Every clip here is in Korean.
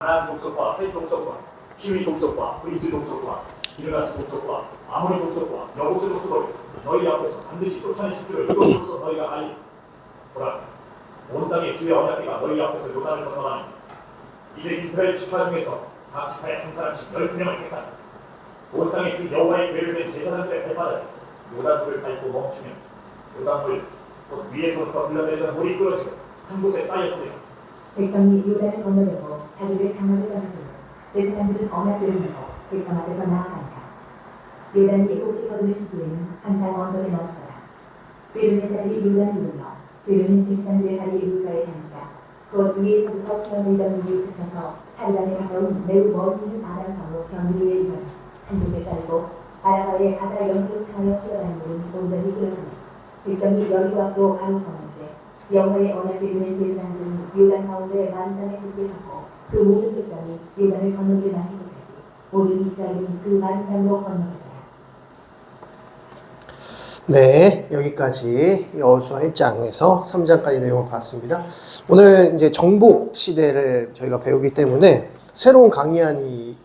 가나안 족속과 헷 족속과 키위 족속과 브리스 족속과 기르가스 족속과 아모리 족속과 여부스 족속을 너희 앞에서 반드시 쫓아내실 줄을 이것으로서 너희가 알리. 보라, 온 땅의 주의 언약궤가 너희 앞에서 요단을 건너가니 이제 이스라엘 지파 중에서 각 지파에 한 사람씩 12명을 택한다. 온 땅의 주 여호와의 궤를 든 제사장들의 발바닥에 요단물을 밟고 멈추면 요단물 곧 위에서부터 흘러내리던 물이 끓어지고 한 곳에 쌓여서리라. 백성이 요단을 건너려고 자기들 장막을 떠나고 제사장들은 언약궤를 메고 백성 앞에서 나아간다. 요단이 혹시 거둘 시기에는 항상 언덕에 멈춰라. 궤륜의 자들이 요단을 눌러 궤륜은 제사장들의 다리 물가에 장자 곧 위에서부터 흘러내리던 물이 그쳐서 사르단에 가까운 매우 멀리 있는 아람성으로 병 위에 이르러 한 곳에 쌓이고 아라바의 바다 연으로 향하여 흘러가는 물은 온전히 끓어지니 백성이 여리고 앞으로 가로 건너세 여호와의 언약궤륜의 제사장들은 요단 가운데 만땅에 굳게 섰고 그 모든 백성이 요단을 건너기를 마치 못하지 모든 이스라엘은 그 만땅으로 건너더라. 네, 여기까지 여호수아 1장에서 3장까지 내용을 봤습니다. 오늘 이제 정복 시대를 저희가 배우기 때문에 새로운 강의안이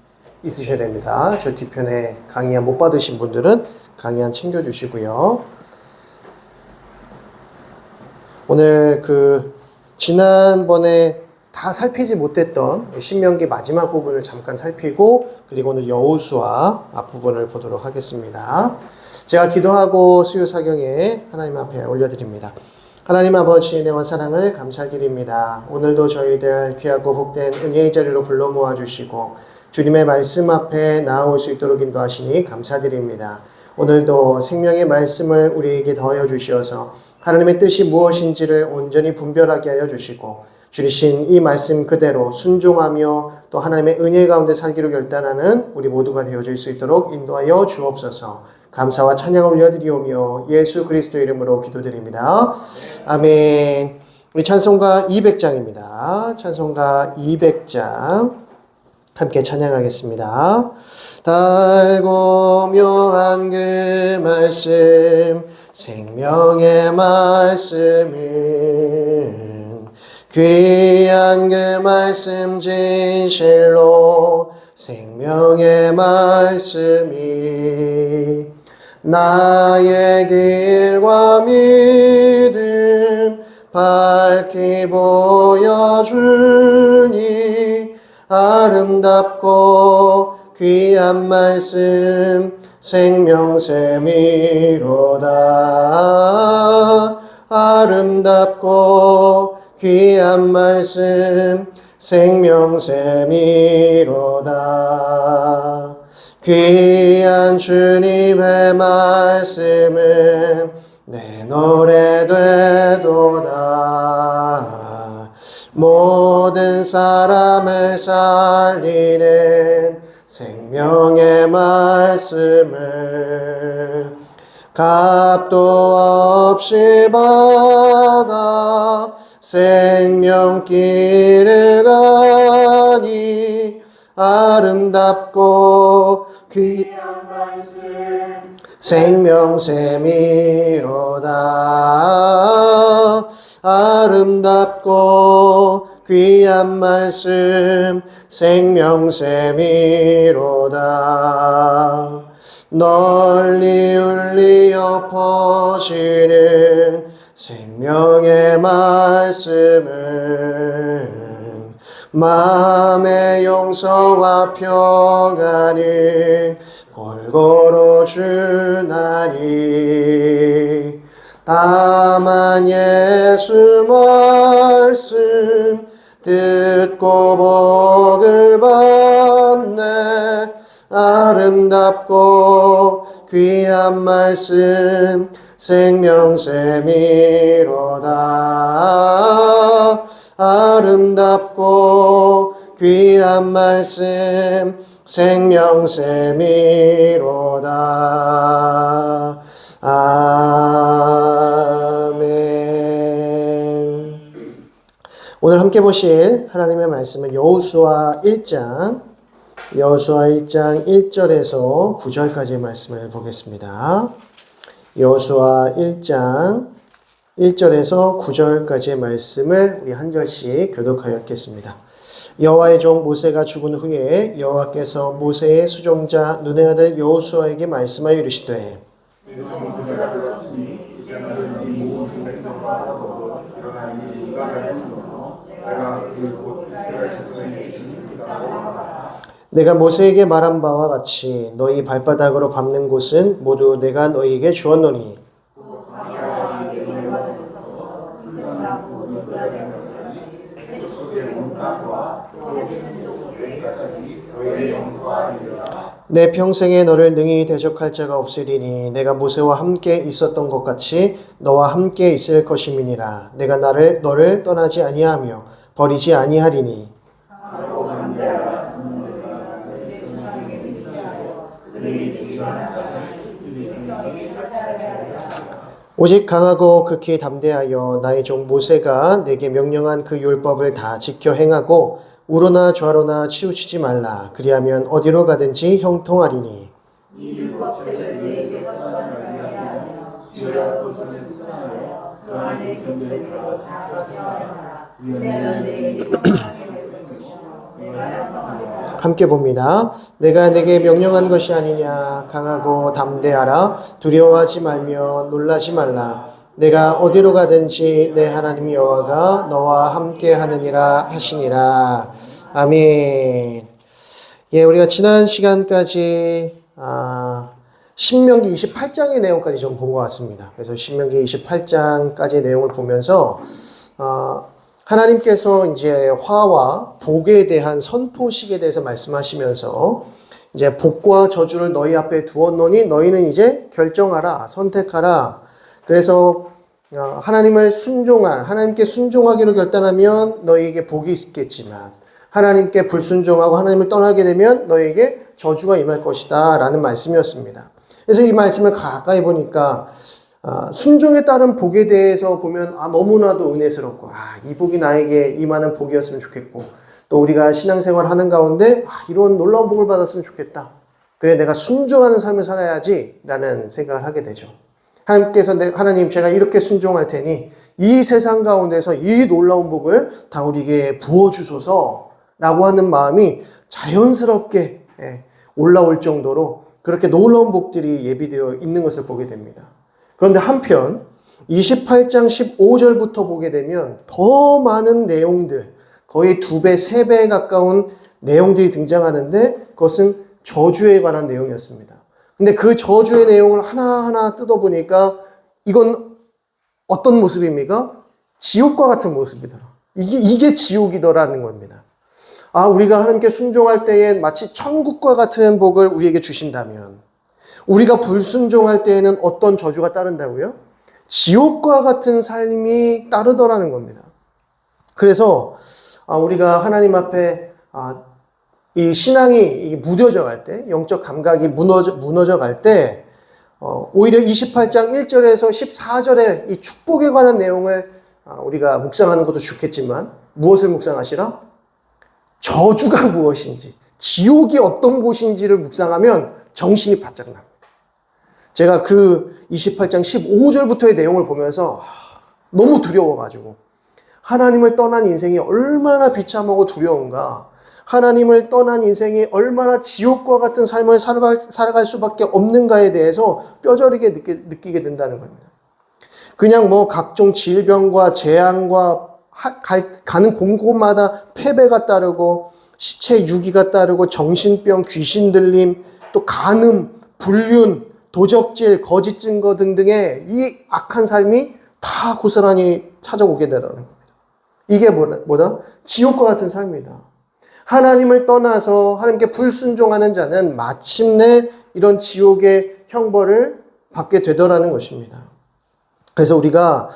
있으셔야 됩니다. 저 뒤편에 강의안 못 받으신 분들은 강의안 챙겨주시고요. 오늘 지난번에 다 살피지 못했던 신명기 마지막 부분을 잠깐 살피고 그리고 오늘 여호수아 앞부분을 보도록 하겠습니다. 제가 기도하고 수요 사경에 하나님 앞에 올려드립니다. 하나님 아버지 은혜와 사랑을 감사드립니다. 오늘도 저희들 귀하고 복된 은혜의 자리로 불러 모아주시고 주님의 말씀 앞에 나아올 수 있도록 인도하시니 감사드립니다. 오늘도 생명의 말씀을 우리에게 더하여 주시어서 하나님의 뜻이 무엇인지를 온전히 분별하게 하여 주시고 주신 이 말씀 그대로 순종하며 또 하나님의 은혜 가운데 살기로 결단하는 우리 모두가 되어질 수 있도록 인도하여 주옵소서. 감사와 찬양을 올려드리오며 예수 그리스도 이름으로 기도드립니다. 아멘. 우리 찬송가 200장입니다. 찬송가 200장 함께 찬양하겠습니다. 달고 묘한 그 말씀 생명의 말씀은 귀한 그 말씀 진실로 생명의 말씀이 나의 길과 믿음 밝히 보여주니 아름답고 귀한 말씀 생명샘이로다. 아름답고 귀한 말씀 생명샘이로다. 귀한 주님의 말씀은 내 노래 되도다. 모든 사람을 살리는 생명의 말씀을 값도 없이 받아 생명길을 가니 아름답고 귀한 말씀 생명샘이로다. 아름답고 귀한 말씀 생명샘이로다. 널리 울리어 퍼지는 생명의 말씀은 마음의 용서와 평안을 골고루 주나니 다만 예수 말씀 듣고 복을 받네. 아름답고 귀한 말씀 생명샘이로다. 아름답고 귀한 말씀 생명샘이로다. 아멘. 오늘 함께 보실 하나님의 말씀은 여호수아 1장 1절에서 9절까지의 말씀을 보겠습니다. 여호수아 1장 1절에서 9절까지의 말씀을 우리 한 절씩 교독하여 읽겠습니다. 여호와의 종 모세가 죽은 후에 여호와께서 모세의 수종자 눈의 아들 여호수아에게 말씀하여 이르시되 내가 모세에게 말한 바와 같이 너희 발바닥으로 밟는 곳은 모두 내가 너희에게 주었노니 내 평생에 너를 능히 대적할 자가 없으리니 내가 모세와 함께 있었던 것 같이 너와 함께 있을 것임이니라. 내가 너를 떠나지 아니하며 버리지 아니하리니 오직 강하고 극히 담대하여 나의 종 모세가 내게 명령한 그 율법을 다 지켜 행하고 우로나 좌로나 치우치지 말라. 그리하면 어디로 가든지 형통하리니. 이 율법책을 내게 써달라고 하며 주여 그것을 묵상하여 그 안에 금된 대로 다 지켜하라. 그러면 내게 명령하게 될 것이요 내가 형통하리라. 함께 봅니다. 내가 내게 명령한 것이 아니냐. 강하고 담대하라. 두려워하지 말며 놀라지 말라. 내가 어디로 가든지 내 하나님 여호와가 너와 함께 하느니라 하시니라. 아멘. 예, 우리가 지난 시간까지 신명기 28장의 내용까지 좀 본 것 같습니다. 그래서 신명기 28장까지의 내용을 보면서 하나님께서 이제 화와 복에 대한 선포식에 대해서 말씀하시면서 이제 복과 저주를 너희 앞에 두었노니 너희는 이제 결정하라, 선택하라. 그래서 하나님을 하나님께 순종하기로 결단하면 너희에게 복이 있겠지만 하나님께 불순종하고 하나님을 떠나게 되면 너희에게 저주가 임할 것이다 라는 말씀이었습니다. 그래서 이 말씀을 가까이 보니까 순종에 따른 복에 대해서 보면 너무나도 은혜스럽고 이 복이 나에게 임하는 복이었으면 좋겠고 또 우리가 신앙생활 하는 가운데 이런 놀라운 복을 받았으면 좋겠다. 그래 내가 순종하는 삶을 살아야지 라는 생각을 하게 되죠. 하나님께서 하나님 제가 이렇게 순종할 테니 이 세상 가운데서 이 놀라운 복을 다 우리에게 부어주소서 라고 하는 마음이 자연스럽게 올라올 정도로 그렇게 놀라운 복들이 예비되어 있는 것을 보게 됩니다. 그런데 한편 28장 15절부터 보게 되면 더 많은 내용들 거의 2배, 3배에 가까운 내용들이 등장하는데 그것은 저주에 관한 내용이었습니다. 근데 그 저주의 내용을 하나하나 뜯어보니까 이건 어떤 모습입니까? 지옥과 같은 모습이더라. 이게 지옥이더라는 겁니다. 우리가 하나님께 순종할 때에 마치 천국과 같은 복을 우리에게 주신다면 우리가 불순종할 때에는 어떤 저주가 따른다고요? 지옥과 같은 삶이 따르더라는 겁니다. 그래서 우리가 하나님 앞에 이 신앙이 무뎌져 갈 때, 영적 감각이 무너져 갈 때, 오히려 28장 1절에서 14절의 이 축복에 관한 내용을 우리가 묵상하는 것도 좋겠지만, 무엇을 묵상하시라? 저주가 무엇인지, 지옥이 어떤 곳인지를 묵상하면 정신이 바짝 납니다. 제가 그 28장 15절부터의 내용을 보면서 너무 두려워가지고, 하나님을 떠난 인생이 얼마나 비참하고 두려운가, 하나님을 떠난 인생이 얼마나 지옥과 같은 삶을 살아갈 수밖에 없는가에 대해서 뼈저리게 느끼게 된다는 겁니다. 그냥 각종 질병과 재앙과 가는 곳곳마다 패배가 따르고 시체 유기가 따르고 정신병, 귀신 들림, 또 간음, 불륜, 도적질, 거짓 증거 등등의 이 악한 삶이 다 고스란히 찾아오게 되라는 겁니다. 이게 뭐다? 지옥과 같은 삶이다. 하나님을 떠나서 하나님께 불순종하는 자는 마침내 이런 지옥의 형벌을 받게 되더라는 것입니다. 그래서 우리가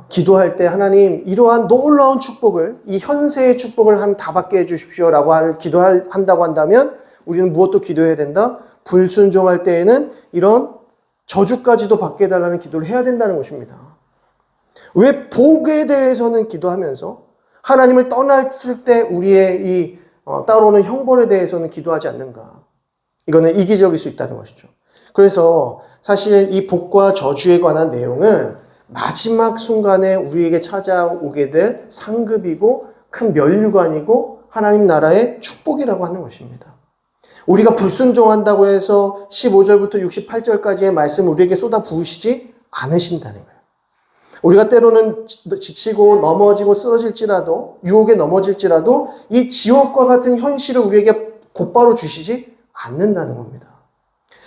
기도할 때 하나님 이러한 놀라운 축복을 이 현세의 축복을 하나님 다 받게 해주십시오라고 기도한다고 한다면 우리는 무엇도 기도해야 된다? 불순종할 때에는 이런 저주까지도 받게 해달라는 기도를 해야 된다는 것입니다. 왜 복에 대해서는 기도하면서 하나님을 떠났을 때 우리의 이 따라오는 형벌에 대해서는 기도하지 않는가? 이거는 이기적일 수 있다는 것이죠. 그래서 사실 이 복과 저주에 관한 내용은 마지막 순간에 우리에게 찾아오게 될 상급이고 큰 면류관이고 하나님 나라의 축복이라고 하는 것입니다. 우리가 불순종한다고 해서 15절부터 68절까지의 말씀 우리에게 쏟아 부으시지 않으신다는 거예요. 우리가 때로는 지치고 넘어지고 쓰러질지라도 유혹에 넘어질지라도 이 지옥과 같은 현실을 우리에게 곧바로 주시지 않는다는 겁니다.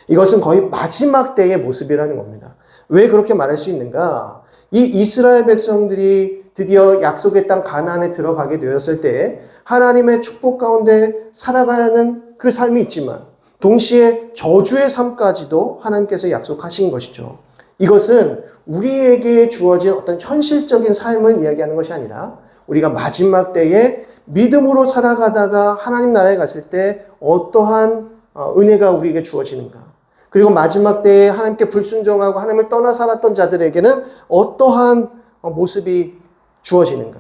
이것은 거의 마지막 때의 모습이라는 겁니다. 왜 그렇게 말할 수 있는가? 이 이스라엘 백성들이 드디어 약속의 땅 가나안에 들어가게 되었을 때 하나님의 축복 가운데 살아가는 그 삶이 있지만 동시에 저주의 삶까지도 하나님께서 약속하신 것이죠. 이것은 우리에게 주어진 어떤 현실적인 삶을 이야기하는 것이 아니라 우리가 마지막 때에 믿음으로 살아가다가 하나님 나라에 갔을 때 어떠한 은혜가 우리에게 주어지는가. 그리고 마지막 때에 하나님께 불순종하고 하나님을 떠나 살았던 자들에게는 어떠한 모습이 주어지는가.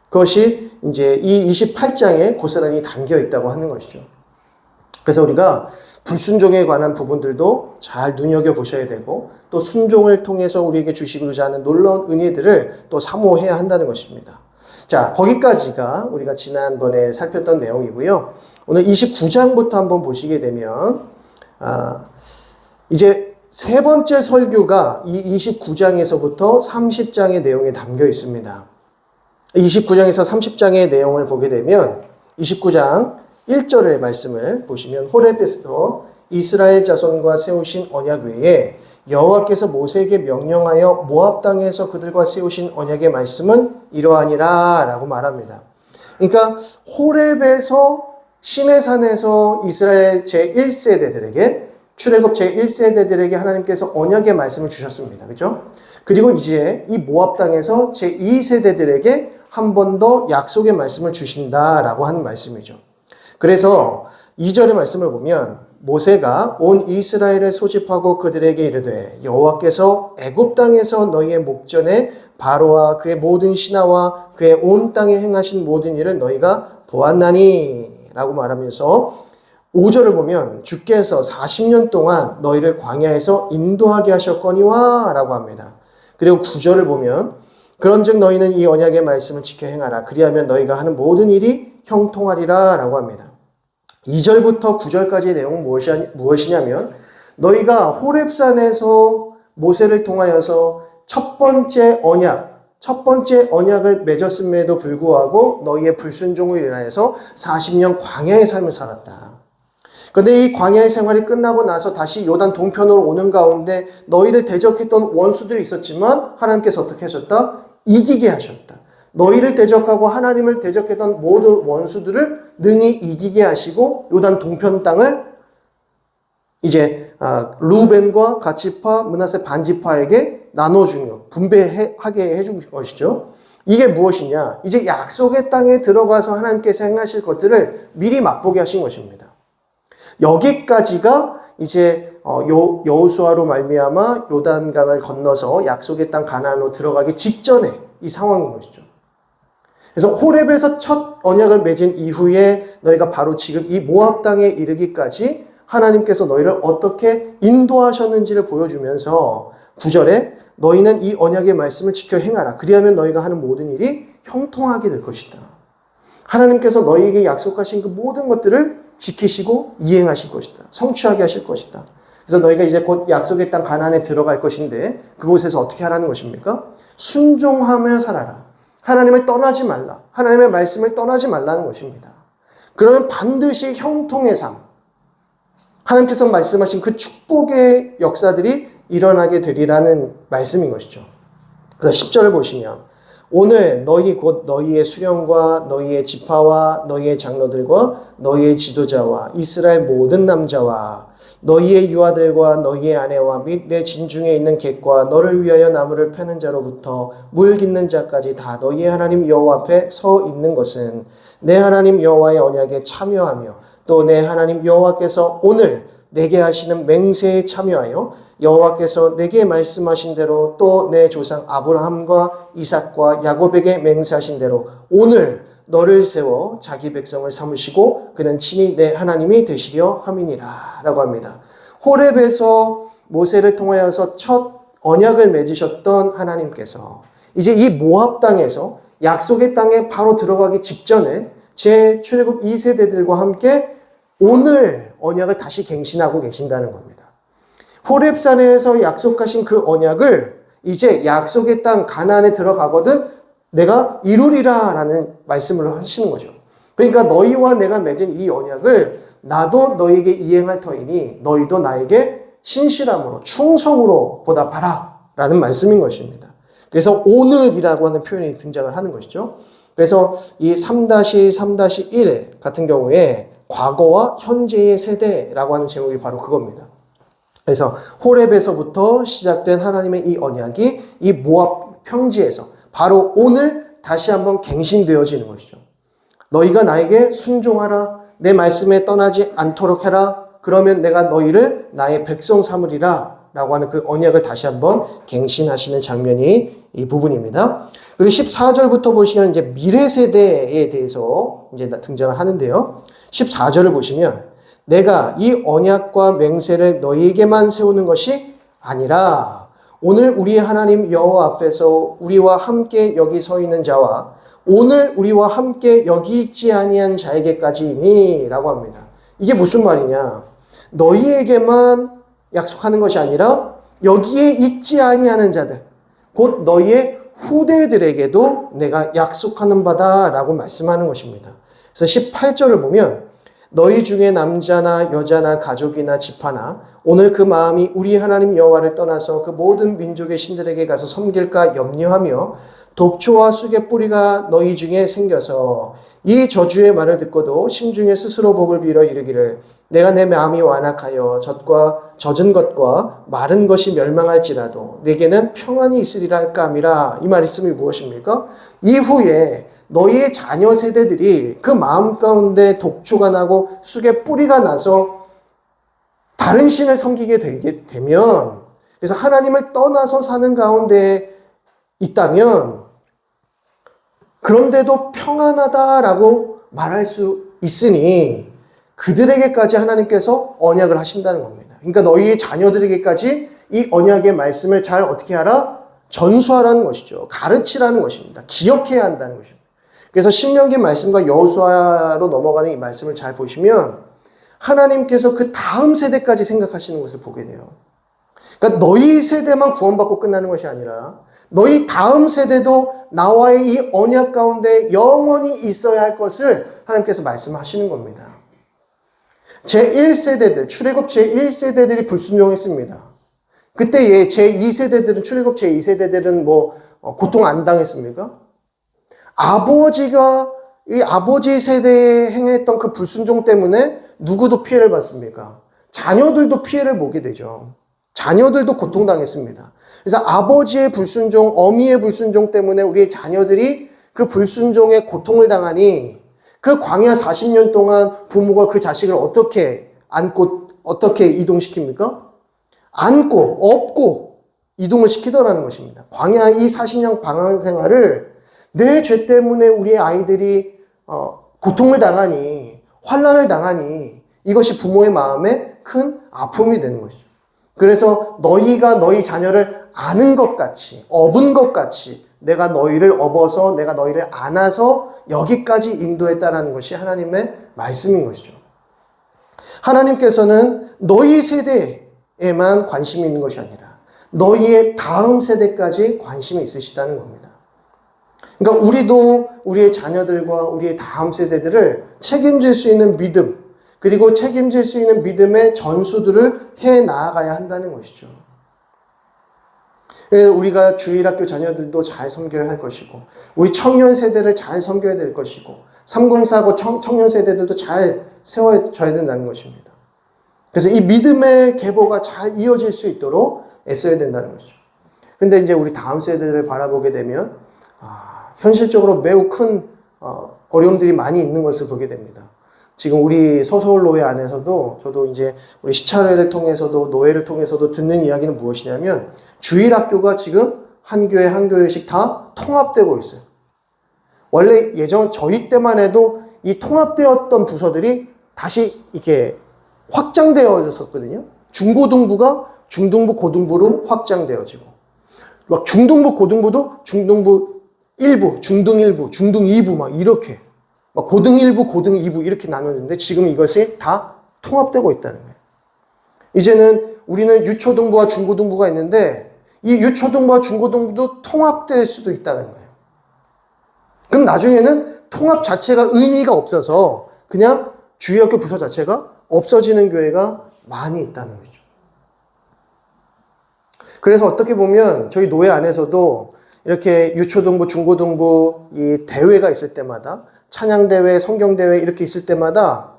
그것이 이제 이 28장에 고스란히 담겨 있다고 하는 것이죠. 그래서 우리가 불순종에 관한 부분들도 잘 눈여겨보셔야 되고 또 순종을 통해서 우리에게 주시고자 하는 놀라운 은혜들을 또 사모해야 한다는 것입니다. 자, 거기까지가 우리가 지난번에 살폈던 내용이고요. 오늘 29장부터 한번 보시게 되면 이제 세 번째 설교가 이 29장에서부터 30장의 내용에 담겨 있습니다. 29장에서 30장의 내용을 보게 되면 29장 1절의 말씀을 보시면 호렙에서 이스라엘 자손과 세우신 언약 외에 여호와께서 모세에게 명령하여 모압 땅에서 그들과 세우신 언약의 말씀은 이러하니라 라고 말합니다. 그러니까 호렙에서 시내산에서 이스라엘 제1세대들에게 출애굽 제1세대들에게 하나님께서 언약의 말씀을 주셨습니다. 그렇죠? 그리고 이제 이 모압 땅에서 제2세대들에게 한 번 더 약속의 말씀을 주신다라고 하는 말씀이죠. 그래서 2절의 말씀을 보면 모세가 온 이스라엘을 소집하고 그들에게 이르되 여호와께서 애굽 땅에서 너희의 목전에 바로와 그의 모든 신하와 그의 온 땅에 행하신 모든 일을 너희가 보았나니 라고 말하면서 5절을 보면 주께서 40년 동안 너희를 광야에서 인도하게 하셨거니와 라고 합니다. 그리고 9절을 보면 그런즉 너희는 이 언약의 말씀을 지켜 행하라. 그리하면 너희가 하는 모든 일이 형통하리라 라고 합니다. 2절부터 9절까지의 내용은 무엇이냐면 너희가 호렙산에서 모세를 통하여서 첫 번째 언약을 맺었음에도 불구하고 너희의 불순종을 인하여서 40년 광야의 삶을 살았다. 그런데 이 광야의 생활이 끝나고 나서 다시 요단 동편으로 오는 가운데 너희를 대적했던 원수들이 있었지만 하나님께서 어떻게 하셨다? 이기게 하셨다. 너희를 대적하고 하나님을 대적했던 모든 원수들을 능히 이기게 하시고 요단 동편 땅을 이제 루벤과 가치파, 므낫세 반지파에게 나눠주는 것, 분배하게 해준 것이죠. 이게 무엇이냐? 이제 약속의 땅에 들어가서 하나님께서 행하실 것들을 미리 맛보게 하신 것입니다. 여기까지가 이제 여호수아로 말미암아 요단강을 건너서 약속의 땅 가나안으로 들어가기 직전에 이 상황인 것이죠. 그래서 호렙에서 첫 언약을 맺은 이후에 너희가 바로 지금 이 모압 땅에 이르기까지 하나님께서 너희를 어떻게 인도하셨는지를 보여주면서 9절에 너희는 이 언약의 말씀을 지켜 행하라. 그리하면 너희가 하는 모든 일이 형통하게 될 것이다. 하나님께서 너희에게 약속하신 그 모든 것들을 지키시고 이행하실 것이다. 성취하게 하실 것이다. 그래서 너희가 이제 곧 약속의 땅 가나안에 들어갈 것인데 그곳에서 어떻게 하라는 것입니까? 순종하며 살아라. 하나님을 떠나지 말라. 하나님의 말씀을 떠나지 말라는 것입니다. 그러면 반드시 형통의 삶, 하나님께서 말씀하신 그 축복의 역사들이 일어나게 되리라는 말씀인 것이죠. 그래서 10절을 보시면 오늘 너희 곧 너희의 수령과 너희의 지파와 너희의 장로들과 너희의 지도자와 이스라엘 모든 남자와 너희의 유아들과 너희의 아내와 및 내 진중에 있는 객과 너를 위하여 나무를 패는 자로부터 물 깃는 자까지 다 너희의 하나님 여호와 앞에 서 있는 것은 내 하나님 여호와의 언약에 참여하며 또 내 하나님 여호와께서 오늘 내게 하시는 맹세에 참여하여 여호와께서 내게 말씀하신 대로 또 내 조상 아브라함과 이삭과 야곱에게 맹세하신 대로 오늘 너를 세워 자기 백성을 삼으시고 그는 친히 내 하나님이 되시려 함이니라 라고 합니다. 호렙에서 모세를 통하여서 첫 언약을 맺으셨던 하나님께서 이제 이 모압 땅에서 약속의 땅에 바로 들어가기 직전에 제 출애굽 2세대들과 함께 오늘 언약을 다시 갱신하고 계신다는 겁니다. 호렙산에서 약속하신 그 언약을 이제 약속의 땅 가나안에 들어가거든 내가 이루리라 라는 말씀을 하시는 거죠. 그러니까 너희와 내가 맺은 이 언약을 나도 너에게 이행할 터이니 너희도 나에게 신실함으로 충성으로 보답하라 라는 말씀인 것입니다. 그래서 오늘이라고 하는 표현이 등장을 하는 것이죠. 그래서 이 3-3-1 같은 경우에 과거와 현재의 세대라고 하는 제목이 바로 그겁니다. 그래서 호렙에서부터 시작된 하나님의 이 언약이 이 모압 평지에서 바로 오늘 다시 한번 갱신되어지는 것이죠. 너희가 나에게 순종하라. 내 말씀에 떠나지 않도록 해라. 그러면 내가 너희를 나의 백성 삼으리라. 라고 하는 그 언약을 다시 한번 갱신하시는 장면이 이 부분입니다. 그리고 14절부터 보시면 이제 미래 세대에 대해서 이제 등장을 하는데요. 14절을 보시면 내가 이 언약과 맹세를 너희에게만 세우는 것이 아니라 오늘 우리 하나님 여호와 앞에서 우리와 함께 여기 서 있는 자와 오늘 우리와 함께 여기 있지 아니한 자에게까지니 라고 합니다. 이게 무슨 말이냐? 너희에게만 약속하는 것이 아니라 여기에 있지 아니하는 자들, 곧 너희의 후대들에게도 내가 약속하는 바다 라고 말씀하는 것입니다. 그래서 18절을 보면 너희 중에 남자나 여자나 가족이나 집하나 오늘 그 마음이 우리 하나님 여호와를 떠나서 그 모든 민족의 신들에게 가서 섬길까 염려하며 독초와 쑥의 뿌리가 너희 중에 생겨서 이 저주의 말을 듣고도 심중에 스스로 복을 빌어 이르기를 내가 내 마음이 완악하여 젖은 것과 마른 것이 멸망할지라도 내게는 평안이 있으리라 할까 함이라. 이 말씀이 무엇입니까? 이후에 너희의 자녀 세대들이 그 마음 가운데 독초가 나고 쑥의 뿌리가 나서 다른 신을 섬기게 되게 되면, 그래서 하나님을 떠나서 사는 가운데 있다면 그런데도 평안하다라고 말할 수 있으니 그들에게까지 하나님께서 언약을 하신다는 겁니다. 그러니까 너희의 자녀들에게까지 이 언약의 말씀을 잘 어떻게 하라? 전수하라는 것이죠. 가르치라는 것입니다. 기억해야 한다는 것입니다. 그래서 신명기 말씀과 여호수아로 넘어가는 이 말씀을 잘 보시면 하나님께서 그 다음 세대까지 생각하시는 것을 보게 돼요. 그러니까 너희 세대만 구원받고 끝나는 것이 아니라 너희 다음 세대도 나와의 이 언약 가운데 영원히 있어야 할 것을 하나님께서 말씀하시는 겁니다. 제1세대들, 출애굽 제1세대들이 불순종했습니다. 그때의 제2세대들은, 출애굽 제2세대들은 고통 안 당했습니까? 이 아버지 세대에 행했던 그 불순종 때문에 누구도 피해를 받습니까? 자녀들도 피해를 보게 되죠. 자녀들도 고통당했습니다. 그래서 아버지의 불순종, 어미의 불순종 때문에 우리의 자녀들이 그 불순종의 고통을 당하니 그 광야 40년 동안 부모가 그 자식을 어떻게 안고 어떻게 이동시킵니까? 안고 업고 이동을 시키더라는 것입니다. 광야 이 40년 방황 생활을 내 죄 때문에 우리의 아이들이 고통을 당하니, 환난을 당하니 이것이 부모의 마음에 큰 아픔이 되는 것이죠. 그래서 너희가 너희 자녀를 아는 것 같이, 업은 것 같이 내가 너희를 업어서 내가 너희를 안아서 여기까지 인도했다라는 것이 하나님의 말씀인 것이죠. 하나님께서는 너희 세대에만 관심이 있는 것이 아니라 너희의 다음 세대까지 관심이 있으시다는 겁니다. 그러니까 우리도 우리의 자녀들과 우리의 다음 세대들을 책임질 수 있는 믿음, 그리고 책임질 수 있는 믿음의 전수들을 해 나아가야 한다는 것이죠. 그래서 우리가 주일학교 자녀들도 잘 섬겨야 할 것이고, 우리 청년 세대를 잘 섬겨야 될 것이고, 3049 청년 세대들도 잘 세워줘야 된다는 것입니다. 그래서 이 믿음의 계보가 잘 이어질 수 있도록 애써야 된다는 것이죠. 근데 이제 우리 다음 세대들을 바라보게 되면 현실적으로 매우 큰 어려움들이 많이 있는 것을 보게 됩니다. 지금 우리 서서울노회 안에서도 저도 이제 우리 시차를 통해서도 노회를 통해서도 듣는 이야기는 무엇이냐면 주일학교가 지금 한 교회 한 교회씩 다 통합되고 있어요. 원래 예전 저희 때만 해도 이 통합되었던 부서들이 다시 이렇게 확장되어졌었거든요. 중고등부가 중등부 고등부로 확장되어지고 막 중등부 고등부도 중등부 1부, 중등 1부, 중등 2부 막 이렇게 막 고등 1부, 고등 2부 이렇게 나누는데 지금 이것이 다 통합되고 있다는 거예요. 이제는 우리는 유초등부와 중고등부가 있는데 이 유초등부와 중고등부도 통합될 수도 있다는 거예요. 그럼 나중에는 통합 자체가 의미가 없어서 그냥 주일학교 부서 자체가 없어지는 교회가 많이 있다는 거죠. 그래서 어떻게 보면 저희 노회 안에서도 이렇게 유초등부, 중고등부 이 대회가 있을 때마다 찬양대회, 성경대회 이렇게 있을 때마다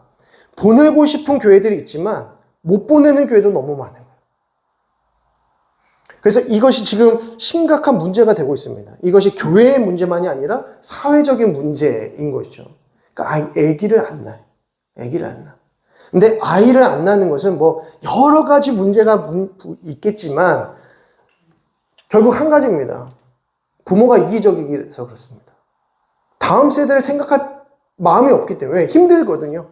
보내고 싶은 교회들이 있지만 못 보내는 교회도 너무 많아요. 그래서 이것이 지금 심각한 문제가 되고 있습니다. 이것이 교회의 문제만이 아니라 사회적인 문제인 것이죠. 그러니까 아기를 안 낳아요. 아기를 안 낳아. 근데 아이를 안 낳는 것은 뭐 여러 가지 문제가 있겠지만 결국 한 가지입니다. 부모가 이기적이라서 그렇습니다. 다음 세대를 생각할 마음이 없기 때문에 힘들거든요.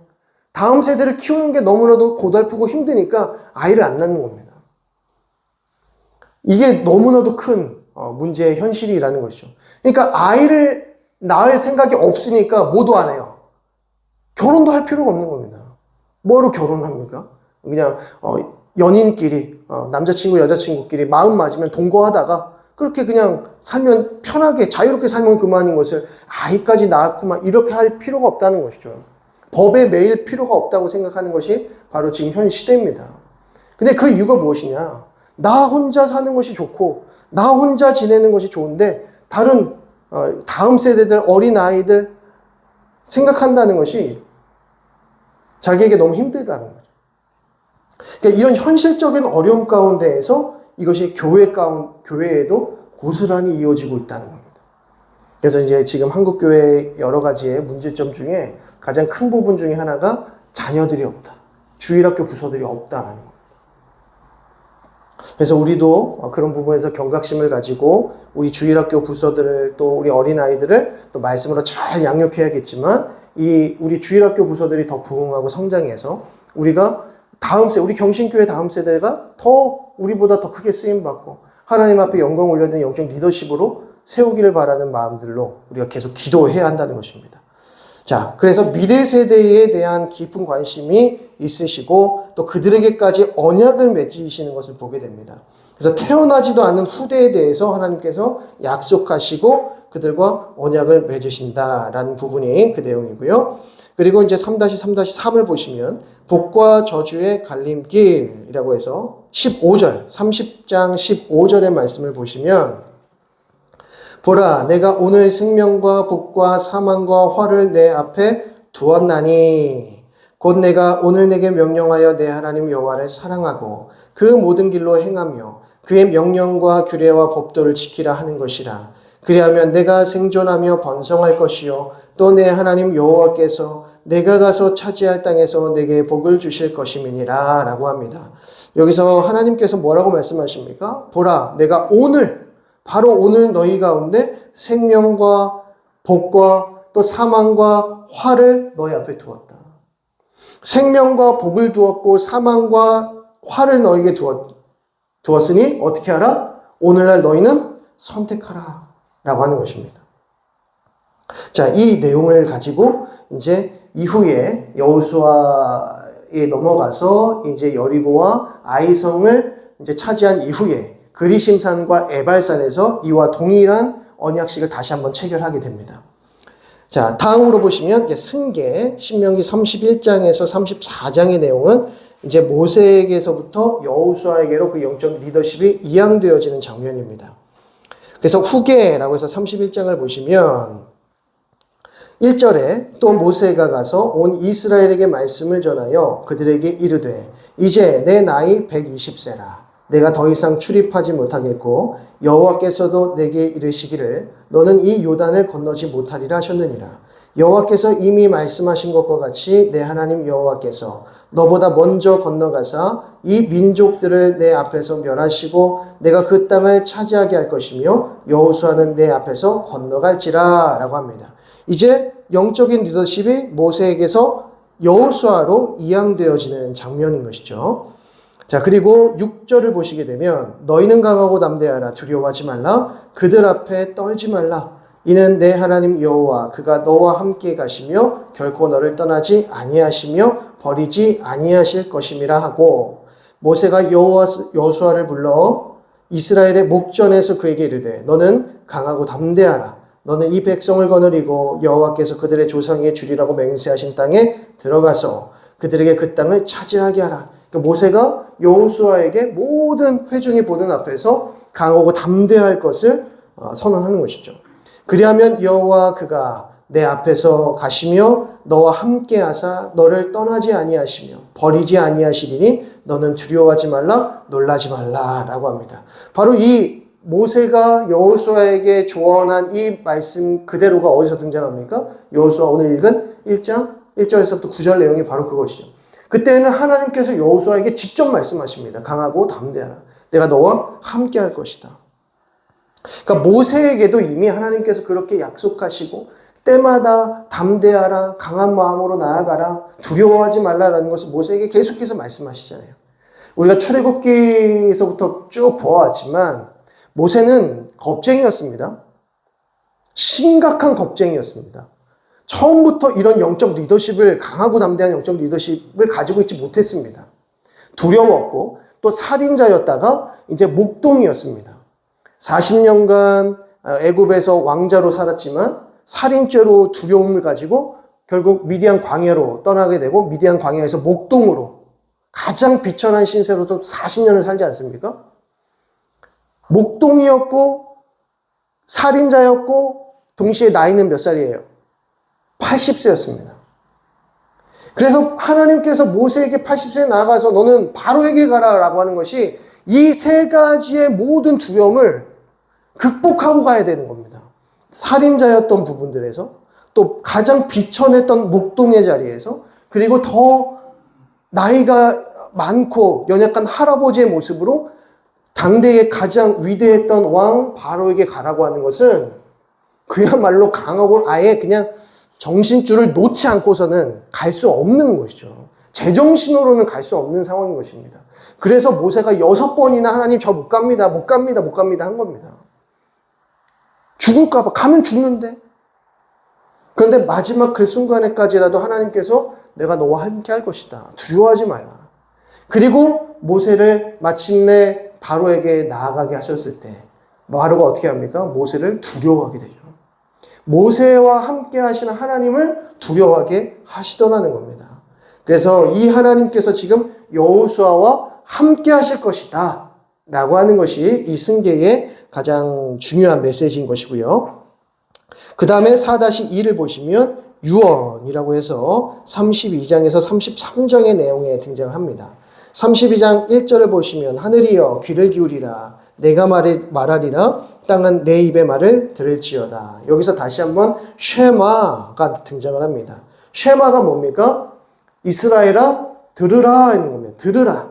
다음 세대를 키우는 게 너무나도 고달프고 힘드니까 아이를 안 낳는 겁니다. 이게 너무나도 큰 문제의 현실이라는 것이죠. 그러니까 아이를 낳을 생각이 없으니까 뭐도 안 해요. 결혼도 할 필요가 없는 겁니다. 뭐하러 결혼합니까? 그냥 연인끼리 남자친구 여자친구끼리 마음 맞으면 동거하다가 그렇게 그냥 살면 편하게 자유롭게 살면 그만인 것을 아이까지 낳고 막 이렇게 할 필요가 없다는 것이죠. 법에 매일 필요가 없다고 생각하는 것이 바로 지금 현 시대입니다. 근데 그 이유가 무엇이냐? 나 혼자 사는 것이 좋고 나 혼자 지내는 것이 좋은데 다른 다음 세대들 어린아이들 생각한다는 것이 자기에게 너무 힘들다는 거죠. 그러니까 이런 현실적인 어려움 가운데에서 이것이 교회에도 고스란히 이어지고 있다는 겁니다. 그래서 이제 지금 한국교회의 여러 가지의 문제점 중에 가장 큰 부분 중에 하나가 자녀들이 없다. 주일학교 부서들이 없다라는 겁니다. 그래서 우리도 그런 부분에서 경각심을 가지고 우리 주일학교 부서들을 또 우리 어린아이들을 또 말씀으로 잘 양육해야겠지만 우리 주일학교 부서들이 더 부흥하고 성장해서 우리가 우리 경신교회 다음 세대가 더 우리보다 더 크게 쓰임받고 하나님 앞에 영광 올려드리는 영적 리더십으로 세우기를 바라는 마음들로 우리가 계속 기도해야 한다는 것입니다. 자, 그래서 미래 세대에 대한 깊은 관심이 있으시고 또 그들에게까지 언약을 맺으시는 것을 보게 됩니다. 그래서 태어나지도 않은 후대에 대해서 하나님께서 약속하시고 그들과 언약을 맺으신다라는 부분이 그 내용이고요. 그리고 이제 3-3-3을 보시면 복과 저주의 갈림길이라고 해서 15절, 30장 15절의 말씀을 보시면 보라, 내가 오늘 생명과 복과 사망과 화를 내 앞에 두었나니 곧 내가 오늘 내게 명령하여 내 하나님 여호와를 사랑하고 그 모든 길로 행하며 그의 명령과 규례와 법도를 지키라 하는 것이라. 그리하면 내가 생존하며 번성할 것이요 또 내 하나님 여호와께서 내가 가서 차지할 땅에서 내게 복을 주실 것임이니라 라고 합니다. 여기서 하나님께서 뭐라고 말씀하십니까? 보라, 내가 바로 오늘 너희 가운데 생명과 복과 또 사망과 화를 너희 앞에 두었다. 생명과 복을 두었고 사망과 화를 너희에게 두었으니 어떻게 하라? 오늘날 너희는 선택하라 라고 하는 것입니다. 자, 이 내용을 가지고 이제 이후에 여호수아에 넘어가서 이제 여리고와 아이성을 이제 차지한 이후에 그리심산과 에발산에서 이와 동일한 언약식을 다시 한번 체결하게 됩니다. 자, 다음으로 보시면 이제 승계, 신명기 31장에서 34장의 내용은 이제 모세에게서부터 여호수아에게로 그 영적 리더십이 이양되어지는 장면입니다. 그래서 후계라고 해서 31장을 보시면 1절에 또 모세가 가서 온 이스라엘에게 말씀을 전하여 그들에게 이르되 이제 내 나이 120세라. 내가 더 이상 출입하지 못하겠고 여호와께서도 내게 이르시기를 너는 이 요단을 건너지 못하리라 하셨느니라. 여호와께서 이미 말씀하신 것과 같이 내 하나님 여호와께서 너보다 먼저 건너가사 이 민족들을 내 앞에서 멸하시고 내가 그 땅을 차지하게 할 것이며 여호수아는 내 앞에서 건너갈지라 라고 합니다. 이제 영적인 리더십이 모세에게서 여호수아로 이양되어지는 장면인 것이죠. 자, 그리고 6절을 보시게 되면 너희는 강하고 담대하라. 두려워하지 말라. 그들 앞에 떨지 말라. 이는 내 하나님 여호와 그가 너와 함께 가시며 결코 너를 떠나지 아니하시며 버리지 아니하실 것임이라 하고 모세가 여호수아를 불러 이스라엘의 목전에서 그에게 이르되 너는 강하고 담대하라. 너는 이 백성을 거느리고 여호와께서 그들의 조상에게 주리라고 맹세하신 땅에 들어가서 그들에게 그 땅을 차지하게 하라. 그러니까 모세가 여호수아에게 모든 회중이 보는 앞에서 강하고 담대할 것을 선언하는 것이죠. 그리하면 여호와 그가 내 앞에서 가시며 너와 함께 하사 너를 떠나지 아니하시며 버리지 아니하시리니 너는 두려워하지 말라 놀라지 말라라고 합니다. 바로 이 모세가 여호수아에게 조언한 이 말씀 그대로가 어디서 등장합니까? 여호수아 오늘 읽은 1장 1절에서부터 9절 내용이 바로 그것이죠. 그때는 하나님께서 여호수아에게 직접 말씀하십니다. 강하고 담대하라. 내가 너와 함께 할 것이다. 그러니까 모세에게도 이미 하나님께서 그렇게 약속하시고 때마다 담대하라, 강한 마음으로 나아가라, 두려워하지 말라라는 것을 모세에게 계속해서 말씀하시잖아요. 우리가 출애굽기에서부터 쭉 보아왔지만 모세는 겁쟁이였습니다. 심각한 겁쟁이였습니다. 처음부터 이런 영적 리더십을, 강하고 담대한 영적 리더십을 가지고 있지 못했습니다. 두려웠고 또 살인자였다가 이제 목동이었습니다. 40년간 애굽에서 왕자로 살았지만 살인죄로 두려움을 가지고 결국 미디안 광야로 떠나게 되고 미디안 광야에서 목동으로 가장 비천한 신세로도 40년을 살지 않습니까? 목동이었고 살인자였고 동시에 나이는 몇 살이에요? 80세였습니다. 그래서 하나님께서 모세에게 80세에 나아가서 너는 바로에게 가라라고 하는 것이 이 세 가지의 모든 두려움을 극복하고 가야 되는 겁니다. 살인자였던 부분들에서 또 가장 비천했던 목동의 자리에서 그리고 더 나이가 많고 연약한 할아버지의 모습으로 당대의 가장 위대했던 왕 바로에게 가라고 하는 것은 그야말로 강하고 아예 그냥 정신줄을 놓지 않고서는 갈 수 없는 것이죠. 제정신으로는 갈 수 없는 상황인 것입니다. 그래서 모세가 6번이나 하나님 저 못 갑니다. 못 갑니다. 못 갑니다. 한 겁니다. 죽을까 봐. 가면 죽는데. 그런데 마지막 그 순간에까지라도 하나님께서 내가 너와 함께 할 것이다. 두려워하지 말라. 그리고 모세를 마침내 바로에게 나아가게 하셨을 때 바로가 어떻게 합니까? 모세를 두려워하게 되죠. 모세와 함께 하시는 하나님을 두려워하게 하시더라는 겁니다. 그래서 이 하나님께서 지금 여호수아와 함께 하실 것이다 라고 하는 것이 이 승계의 가장 중요한 메시지인 것이고요. 그 다음에 4-2를 보시면 유언이라고 해서 32장에서 33장의 내용에 등장합니다. 32장 1절을 보시면 하늘이여 귀를 기울이라 내가 말하리라 땅은 내 입의 말을 들을지어다. 여기서 다시 한번 쉐마가 등장을 합니다. 쉐마가 뭡니까? 이스라엘아 들으라 하는 겁니다. 들으라.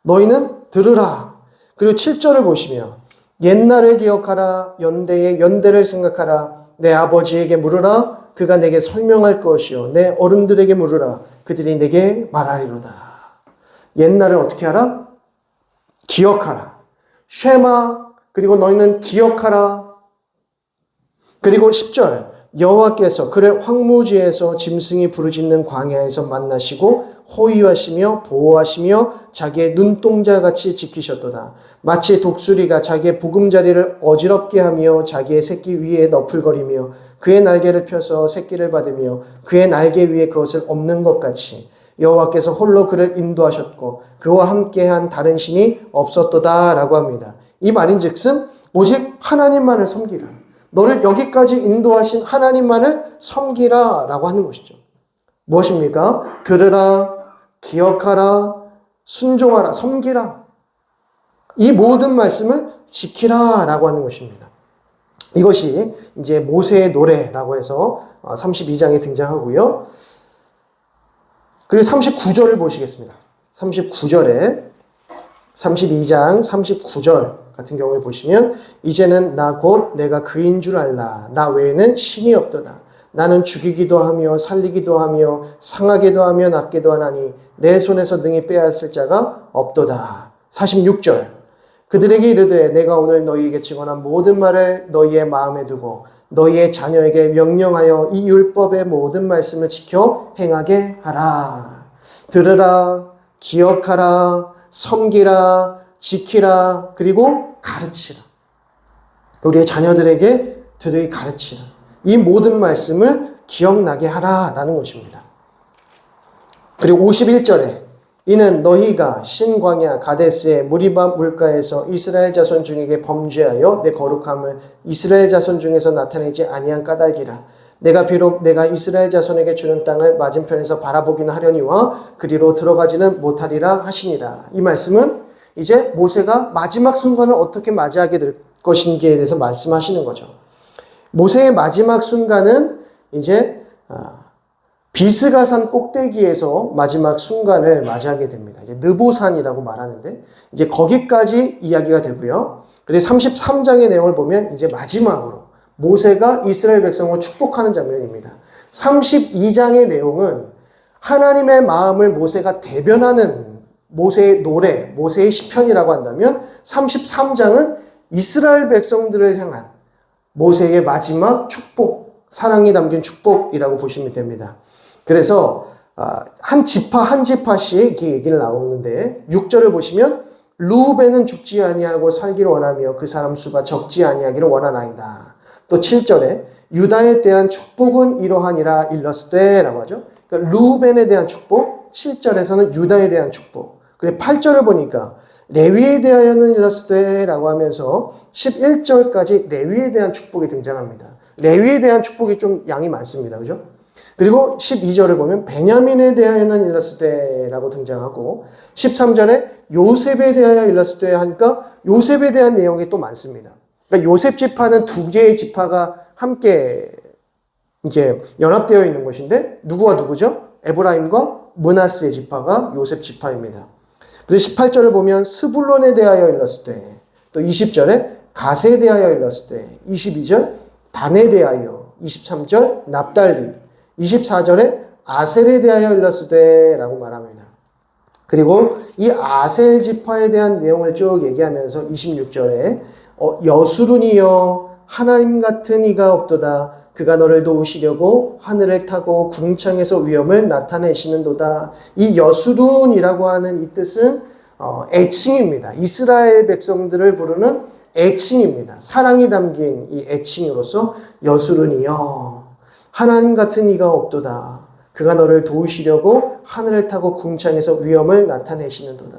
너희는 들으라. 그리고 7절을 보시면 옛날을 기억하라 연대의 연대를 생각하라 내 아버지에게 물으라 그가 내게 설명할 것이요 내 어른들에게 물으라 그들이 내게 말하리로다. 옛날을 어떻게 하라? 기억하라. 쉐마 그리고 너희는 기억하라. 그리고 10절 여호와께서 그를 황무지에서 짐승이 부르짖는 광야에서 만나시고 호위하시며 보호하시며 자기의 눈동자같이 지키셨도다. 마치 독수리가 자기의 보금자리를 어지럽게 하며 자기의 새끼 위에 너풀거리며 그의 날개를 펴서 새끼를 받으며 그의 날개 위에 그것을 엎는 것 같이 여호와께서 홀로 그를 인도하셨고 그와 함께한 다른 신이 없었도다 라고 합니다. 이 말인즉슨 오직 하나님만을 섬기라. 너를 여기까지 인도하신 하나님만을 섬기라 라고 하는 것이죠. 무엇입니까? 들으라, 기억하라, 순종하라, 섬기라. 이 모든 말씀을 지키라 라고 하는 것입니다. 이것이 이제 모세의 노래라고 해서 32장에 등장하고요. 그리고 39절을 보시겠습니다. 39절에 32장 39절 같은 경우에 보시면 이제는 나 곧 내가 그인 줄 알라. 나 외에는 신이 없도다. 나는 죽이기도 하며 살리기도 하며 상하게도 하며 낫게도 하나니 내 손에서 능히 빼앗을 자가 없도다. 46절 그들에게 이르되 내가 오늘 너희에게 증언한 모든 말을 너희의 마음에 두고 너희의 자녀에게 명령하여 이 율법의 모든 말씀을 지켜 행하게 하라. 들으라, 기억하라, 섬기라, 지키라, 그리고 가르치라. 우리의 자녀들에게 되도록 가르치라. 이 모든 말씀을 기억나게 하라라는 것입니다. 그리고 51절에 이는 너희가 신광야 가데스의 무리바 물가에서 이스라엘 자손 중에게 범죄하여 내 거룩함을 이스라엘 자손 중에서 나타내지 아니한 까닭이라. 내가 이스라엘 자손에게 주는 땅을 맞은편에서 바라보기는 하려니와 그리로 들어가지는 못하리라 하시니라. 이 말씀은 이제 모세가 마지막 순간을 어떻게 맞이하게 될 것인지에 대해서 말씀하시는 거죠. 모세의 마지막 순간은 이제 비스가산 꼭대기에서 마지막 순간을 맞이하게 됩니다. 이제 느보산이라고 말하는데 이제 거기까지 이야기가 되고요. 그래서 33장의 내용을 보면 이제 마지막으로 모세가 이스라엘 백성을 축복하는 장면입니다. 32장의 내용은 하나님의 마음을 모세가 대변하는 모세의 노래, 모세의 시편이라고 한다면 33장은 이스라엘 백성들을 향한 모세의 마지막 축복, 사랑이 담긴 축복이라고 보시면 됩니다. 그래서 한 지파 한 지파씩 이렇게 얘기를 나오는데 6절을 보시면 루벤은 죽지 아니하고 살기를 원하며 그 사람 수가 적지 아니하기를 원하나이다. 또 7절에 유다에 대한 축복은 이러하니라 일러스되 라고 하죠. 그러니까 루벤에 대한 축복, 7절에서는 유다에 대한 축복. 그리고 8절을 보니까 레위에 대하여는 일러스되 라고 하면서 11절까지 레위에 대한 축복이 등장합니다. 레위에 대한 축복이 좀 양이 많습니다. 그죠? 그리고 12절을 보면 베냐민에 대하여는 일러스되 라고 등장하고 13절에 요셉에 대하여 일러스되 하니까 요셉에 대한 내용이 또 많습니다. 그러니까 요셉 지파는 두 개의 지파가 함께 이제 연합되어 있는 것인데 누구와 누구죠? 에브라임과 므낫세 지파가 요셉 지파입니다. 그리고 18절을 보면 스불론에 대하여 일러스되, 또 20절에 갓에 대하여 일러스되, 22절 단에 대하여, 23절 납달리, 24절에 아셀에 대하여 일러스되 라고 말합니다. 그리고 이 아셀 지파에 대한 내용을 쭉 얘기하면서 26절에 여수룬이여 하나님 같은 이가 없도다. 그가 너를 도우시려고 하늘을 타고 궁창에서 위엄을 나타내시는도다. 이 여수룬이라고 하는 이 뜻은 애칭입니다. 이스라엘 백성들을 부르는 애칭입니다. 사랑이 담긴 이 애칭으로서 여수룬이여 하나님 같은 이가 없도다. 그가 너를 도우시려고 하늘을 타고 궁창에서 위엄을 나타내시는도다.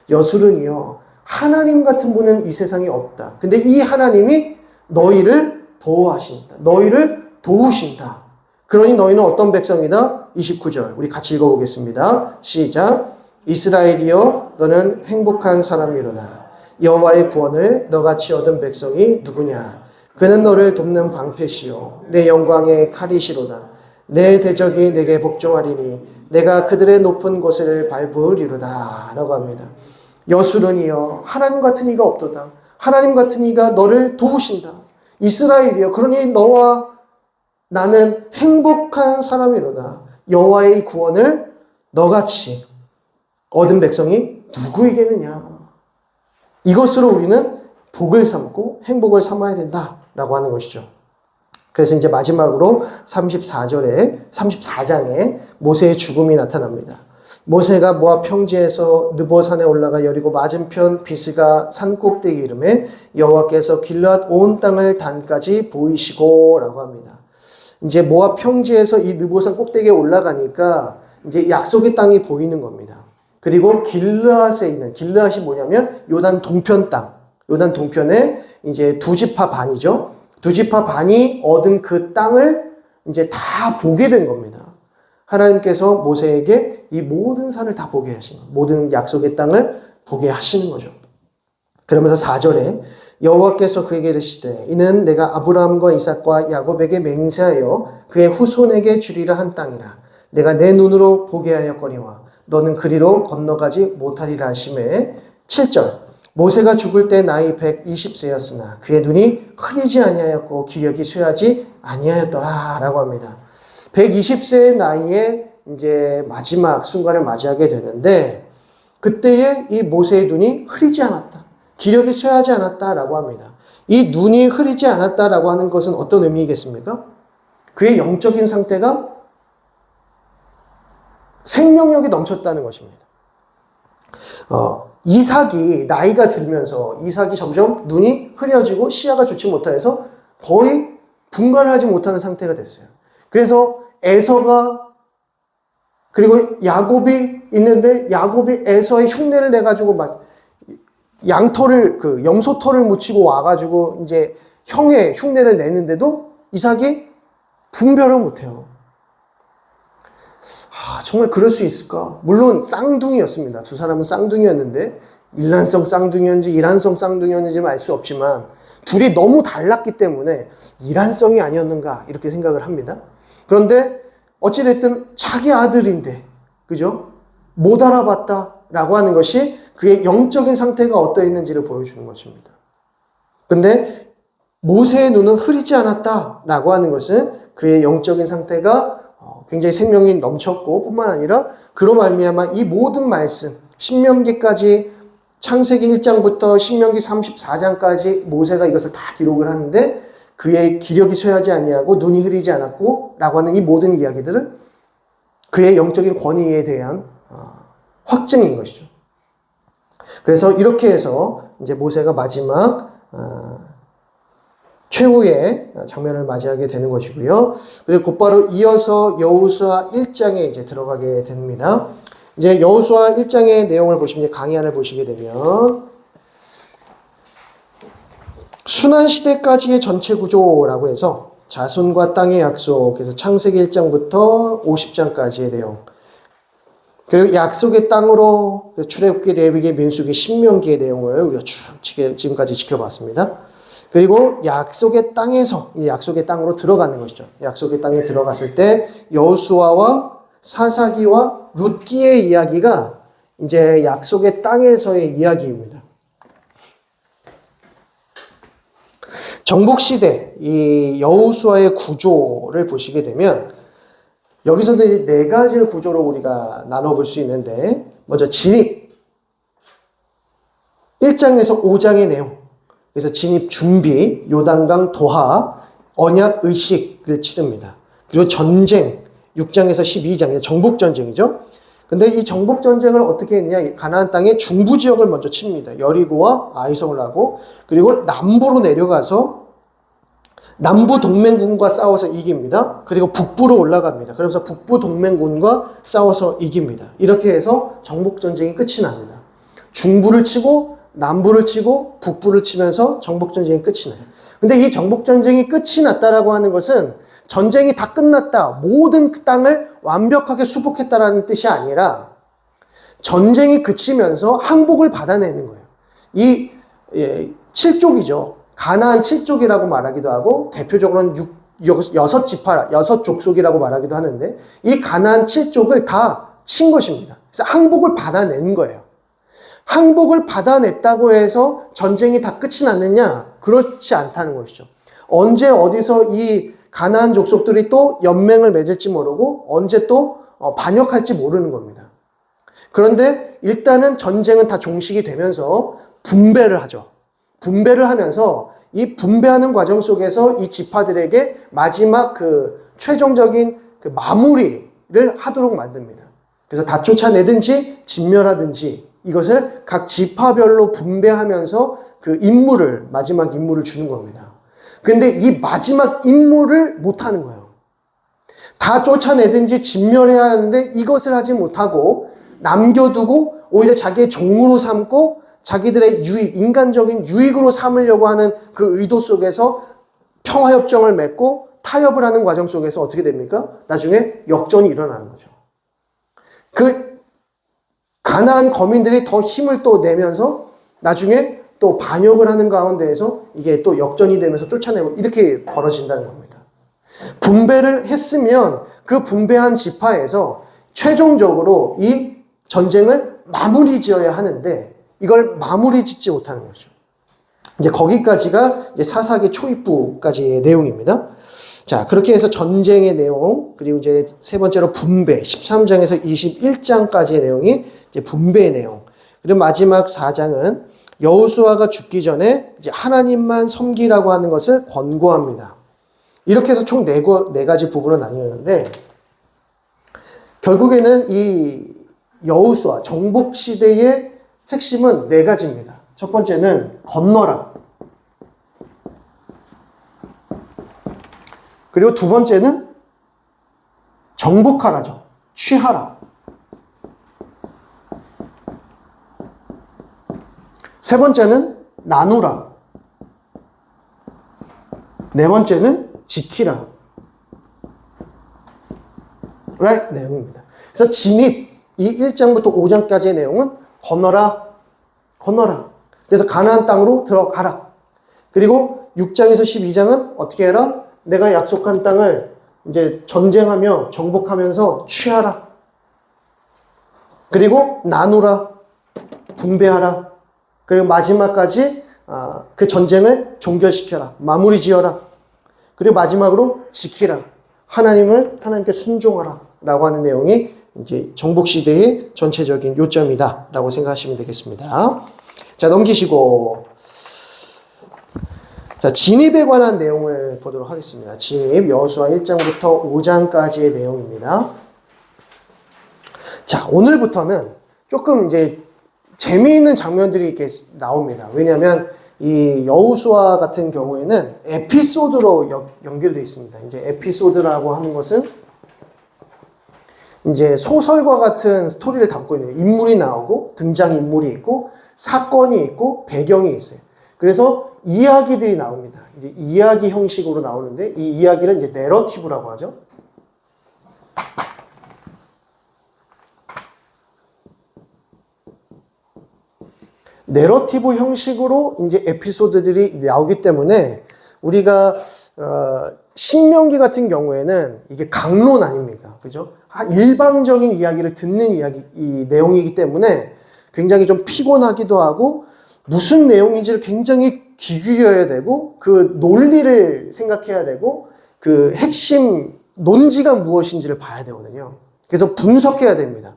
여수룬이여 하나님 같은 분은 이 세상에 없다. 근데 이 하나님이 너희를 보호하신다. 너희를 도우신다. 그러니 너희는 어떤 백성이다? 29절 우리 같이 읽어보겠습니다. 시작. 이스라엘이여 너는 행복한 사람이로다. 여호와의 구원을 너같이 얻은 백성이 누구냐? 그는 너를 돕는 방패시요 내 영광의 칼이시로다. 내 대적이 내게 복종하리니 내가 그들의 높은 곳을 밟으리로다 라고 합니다. 여수른이여 하나님 같은 이가 없도다. 하나님 같은 이가 너를 도우신다. 이스라엘이여 그러니 너와 나는 행복한 사람이로다. 여호와의 구원을 너같이 얻은 백성이 누구이겠느냐. 이것으로 우리는 복을 삼고 행복을 삼아야 된다라고 하는 것이죠. 그래서 이제 마지막으로 34장에 모세의 죽음이 나타납니다. 모세가 모압 평지에서 느보산에 올라가 여리고 맞은편 비스가 산 꼭대기 이름에 여호와께서 길르앗 온 땅을 단까지 보이시고 라고 합니다. 이제 모압 평지에서 이 느보산 꼭대기에 올라가니까 이제 약속의 땅이 보이는 겁니다. 그리고 길르앗에 있는, 길르앗이 뭐냐면 요단 동편 땅, 요단 동편에 이제 두 지파 반이죠. 두 지파 반이 얻은 그 땅을 이제 다 보게 된 겁니다. 하나님께서 모세에게 이 모든 산을 다 보게 하시는 거예요. 모든 약속의 땅을 보게 하시는 거죠. 그러면서 4절에 여호와께서 그에게 이르시되 이는 내가 아브라함과 이삭과 야곱에게 맹세하여 그의 후손에게 주리라 한 땅이라. 내가 내 눈으로 보게 하였거니와 너는 그리로 건너가지 못하리라 하시매 7절 모세가 죽을 때 나이 120세였으나 그의 눈이 흐리지 아니하였고 기력이 쇠하지 아니하였더라 라고 합니다. 120세의 나이에 이제 마지막 순간을 맞이하게 되는데 그때에 이 모세의 눈이 흐리지 않았다. 기력이 쇠하지 않았다라고 합니다. 이 눈이 흐리지 않았다라고 하는 것은 어떤 의미이겠습니까? 그의 영적인 상태가 생명력이 넘쳤다는 것입니다. 이삭이 나이가 들면서 이삭이 점점 눈이 흐려지고 시야가 좋지 못해서 거의 분간을 하지 못하는 상태가 됐어요. 그래서 에서가 그리고 야곱이 있는데 야곱이 에서의 흉내를 내가지고 막 양털을 염소털을 묻히고 와가지고 이제 형의 흉내를 내는데도 이삭이 분별을 못해요. 정말 그럴 수 있을까? 물론 쌍둥이였습니다. 두 사람은 쌍둥이였는데 일란성 쌍둥이였는지 이란성 쌍둥이였는지는 알 수 없지만 둘이 너무 달랐기 때문에 이란성이 아니었는가 이렇게 생각을 합니다. 그런데 어찌됐든 자기 아들인데 그죠? 못 알아봤다라고 하는 것이 그의 영적인 상태가 어떠했는지를 보여주는 것입니다. 근데 모세의 눈은 흐리지 않았다라고 하는 것은 그의 영적인 상태가 굉장히 생명이 넘쳤고 뿐만 아니라 그로 말미암아 이 모든 말씀 신명기까지 창세기 1장부터 신명기 34장까지 모세가 이것을 다 기록을 하는데 그의 기력이 쇠하지 아니하고 눈이 흐리지 않았고 라고 하는 이 모든 이야기들은 그의 영적인 권위에 대한 확증인 것이죠. 그래서 이렇게 해서 이제 모세가 마지막 최후의 장면을 맞이하게 되는 것이고요. 그리고 곧바로 이어서 여호수아 1장에 이제 들어가게 됩니다. 이제 여호수아 1장의 내용을 보시면 강의안을 보시게 되면 순환 시대까지의 전체 구조라고 해서 자손과 땅의 약속, 그래서 창세기 1장부터 50장까지의 내용. 그리고 약속의 땅으로 출애굽기, 레위기, 민수기, 신명기의 내용을 우리가 쭉 지금까지 지켜봤습니다. 그리고 약속의 땅에서 이 약속의 땅으로 들어가는 것이죠. 약속의 땅에 들어갔을 때 여호수아와 사사기와 룻기의 이야기가 이제 약속의 땅에서의 이야기입니다. 정복시대 이 여호수아의 구조를 보시게 되면 여기서도 이제 네 가지의 구조로 우리가 나눠볼 수 있는데 먼저 진입 1장에서 5장의 내용, 그래서 진입 준비, 요단강 도하, 언약 의식을 치릅니다. 그리고 전쟁 6장에서 12장, 정복전쟁이죠. 근데 이 정복전쟁을 어떻게 했느냐, 가나안 땅의 중부 지역을 먼저 칩니다. 여리고와 아이성을 하고, 그리고 남부로 내려가서 남부 동맹군과 싸워서 이깁니다. 그리고 북부로 올라갑니다. 그러면서 북부 동맹군과 싸워서 이깁니다. 이렇게 해서 정복전쟁이 끝이 납니다. 중부를 치고 남부를 치고 북부를 치면서 정복전쟁이 끝이 나요. 근데 이 정복전쟁이 끝이 났다라고 하는 것은 전쟁이 다 끝났다, 모든 땅을 완벽하게 수복했다라는 뜻이 아니라 전쟁이 그치면서 항복을 받아내는 거예요. 이 7족이죠. 가나안 7족이라고 말하기도 하고 대표적으로는 6지파, 6족속이라고 말하기도 하는데 이 가나안 7족을 다 친 것입니다. 그래서 항복을 받아낸 거예요. 항복을 받아냈다고 해서 전쟁이 다 끝이 났느냐? 그렇지 않다는 것이죠. 언제 어디서 이 가나안 족속들이 또 연맹을 맺을지 모르고 언제 또 반역할지 모르는 겁니다. 그런데 일단은 전쟁은 다 종식이 되면서 분배를 하죠. 분배를 하면서 이 분배하는 과정 속에서 이 지파들에게 마지막 그 최종적인 그 마무리를 하도록 만듭니다. 그래서 다 쫓아내든지 진멸하든지 이것을 각 지파별로 분배하면서 그 임무를, 마지막 임무를 주는 겁니다. 근데 이 마지막 임무를 못하는 거예요. 다 쫓아내든지 진멸해야 하는데 이것을 하지 못하고 남겨두고 오히려 자기의 종으로 삼고 자기들의 유익, 인간적인 유익으로 삼으려고 하는 그 의도 속에서 평화협정을 맺고 타협을 하는 과정 속에서 어떻게 됩니까? 나중에 역전이 일어나는 거죠. 그 가나안 거민들이 더 힘을 또 내면서 나중에 또 반역을 하는 가운데에서 이게 또 역전이 되면서 쫓아내고 이렇게 벌어진다는 겁니다. 분배를 했으면 그 분배한 지파에서 최종적으로 이 전쟁을 마무리 지어야 하는데 이걸 마무리 짓지 못하는 거죠. 이제 거기까지가 이제 사사기 초입부까지의 내용입니다. 자, 그렇게 해서 전쟁의 내용, 그리고 이제 세 번째로 분배, 13장에서 21장까지의 내용이 이제 분배의 내용. 그리고 마지막 4장은 여호수아가 죽기 전에 이제 하나님만 섬기라고 하는 것을 권고합니다. 이렇게 해서 총 네 가지 부분으로 나뉘었는데 결국에는 이 여호수아 정복 시대의 핵심은 네 가지입니다. 첫 번째는 건너라. 그리고 두 번째는 정복하라죠. 취하라. 세 번째는 나누라. 네 번째는 지키라. right? 내용입니다. 그래서 진입, 이 1장부터 5장까지의 내용은 건너라, 건너라. 그래서 가나안 땅으로 들어가라. 그리고 6장에서 12장은 어떻게 해라? 내가 약속한 땅을 이제 전쟁하며 정복하면서 취하라. 그리고 나누라, 분배하라. 그리고 마지막까지 그 전쟁을 종결시켜라. 마무리 지어라. 그리고 마지막으로 지키라. 하나님께 순종하라. 라고 하는 내용이 이제 정복시대의 전체적인 요점이다. 라고 생각하시면 되겠습니다. 자, 넘기시고. 자, 진입에 관한 내용을 보도록 하겠습니다. 진입, 여호수아 1장부터 5장까지의 내용입니다. 자, 오늘부터는 조금 이제 재미있는 장면들이 이렇게 나옵니다. 왜냐하면 이 여호수아 같은 경우에는 에피소드로 연결되어 있습니다. 이제 에피소드라고 하는 것은 이제 소설과 같은 스토리를 담고 있는 인물이 나오고 등장인물이 있고 사건이 있고 배경이 있어요. 그래서 이야기들이 나옵니다. 이제 이야기 형식으로 나오는데 이 이야기를 이제 내러티브라고 하죠. 내러티브 형식으로 이제 에피소드들이 나오기 때문에 우리가 신명기 같은 경우에는 이게 강론 아닙니까? 그죠? 일방적인 이야기를 듣는 이 내용이기 때문에 굉장히 좀 피곤하기도 하고 무슨 내용인지를 굉장히 귀 기울여야 되고 그 논리를 생각해야 되고 그 핵심 논지가 무엇인지를 봐야 되거든요. 그래서 분석해야 됩니다.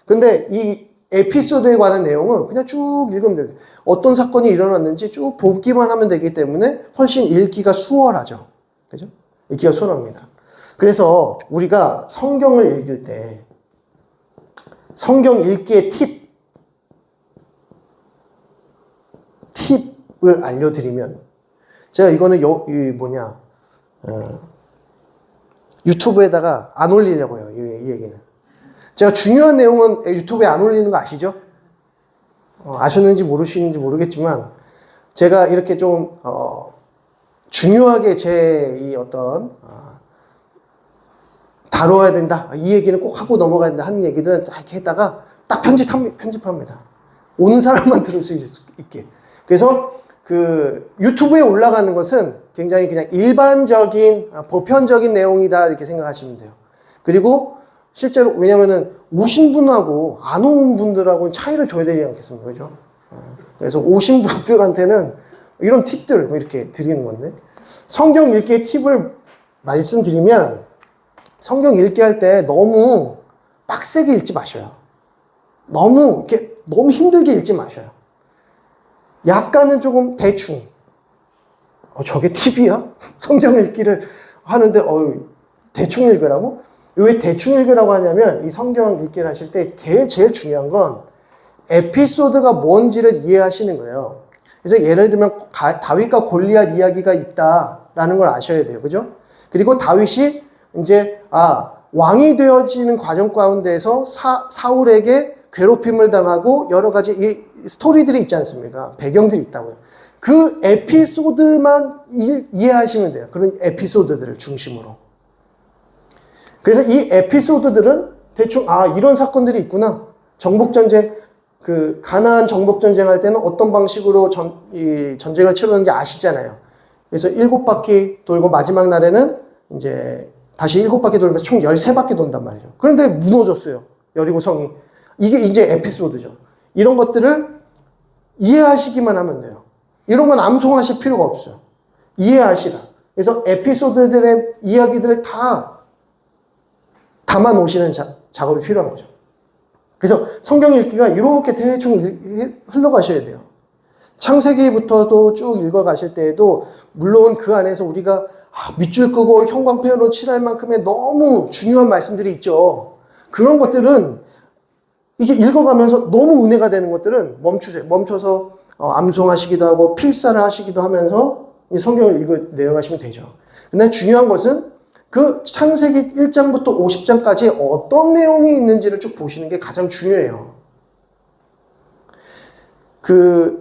근데 이 에피소드에 관한 내용은 그냥 쭉 읽으면 됩니다. 어떤 사건이 일어났는지 쭉 보기만 하면 되기 때문에 훨씬 읽기가 수월하죠. 그죠? 읽기가 수월합니다. 그래서 우리가 성경을 읽을 때 성경 읽기의 팁을 알려드리면 제가 이거는 유튜브에다가 안 올리려고요. 이 얘기는. 제가 중요한 내용은 유튜브에 안 올리는 거 아시죠? 아셨는지 모르시는지 모르겠지만 제가 이렇게 좀 중요하게 제 이 어떤 다뤄야 된다. 이 얘기는 꼭 하고 넘어가야 된다 하는 얘기들은 딱 이렇게 했다가 딱 편집합니다. 오는 사람만 들을 수 있게. 그래서 그 유튜브에 올라가는 것은 굉장히 그냥 일반적인 보편적인 내용이다 이렇게 생각하시면 돼요. 그리고 실제로 왜냐면은 오신 분하고 안 온 분들하고는 차이를 둬야 되지 않겠습니까? 그죠? 그래서 오신 분들한테는 이런 팁들 이렇게 드리는 건데 성경 읽기의 팁을 말씀드리면 성경 읽기 할 때 너무 빡세게 읽지 마셔요. 너무 힘들게 읽지 마셔요. 약간은 조금 대충. 저게 팁이야? 성경 읽기를 하는데 대충 읽으라고? 왜 대충 읽으라고 하냐면 이 성경 읽기를 하실 때 제일 중요한 건 에피소드가 뭔지를 이해하시는 거예요. 그래서 예를 들면 다윗과 골리앗 이야기가 있다라는 걸 아셔야 돼요. 그죠? 그리고 다윗이 이제 왕이 되어지는 과정 가운데에서 사울에게 괴롭힘을 당하고 여러 가지 이 스토리들이 있지 않습니까? 배경들이 있다고요. 그 에피소드만 이해하시면 돼요. 그런 에피소드들을 중심으로. 그래서 이 에피소드들은 대충 이런 사건들이 있구나. 정복전쟁, 그 가나안 정복전쟁 할 때는 어떤 방식으로 이 전쟁을 치렀는지 아시잖아요. 그래서 7바퀴 돌고 마지막 날에는 이제 다시 7바퀴 돌면서 총 13바퀴 돈단 말이죠. 그런데 무너졌어요. 여리고성이. 이게 이제 에피소드죠. 이런 것들을 이해하시기만 하면 돼요. 이런 건 암송하실 필요가 없어요. 이해하시라. 그래서 에피소드들의 이야기들을 다 담아 놓으시는 작업이 필요한 거죠. 그래서 성경 읽기가 이렇게 대충 흘러가셔야 돼요. 창세기부터도 쭉 읽어가실 때에도 물론 그 안에서 우리가 밑줄 끄고 형광펜으로 칠할 만큼의 너무 중요한 말씀들이 있죠. 그런 것들은 이게 읽어가면서 너무 은혜가 되는 것들은 멈추세요. 멈춰서 암송하시기도 하고 필사를 하시기도 하면서 이 성경을 내려가시면 되죠. 근데 중요한 것은 그 창세기 1장부터 50장까지 어떤 내용이 있는지를 쭉 보시는 게 가장 중요해요.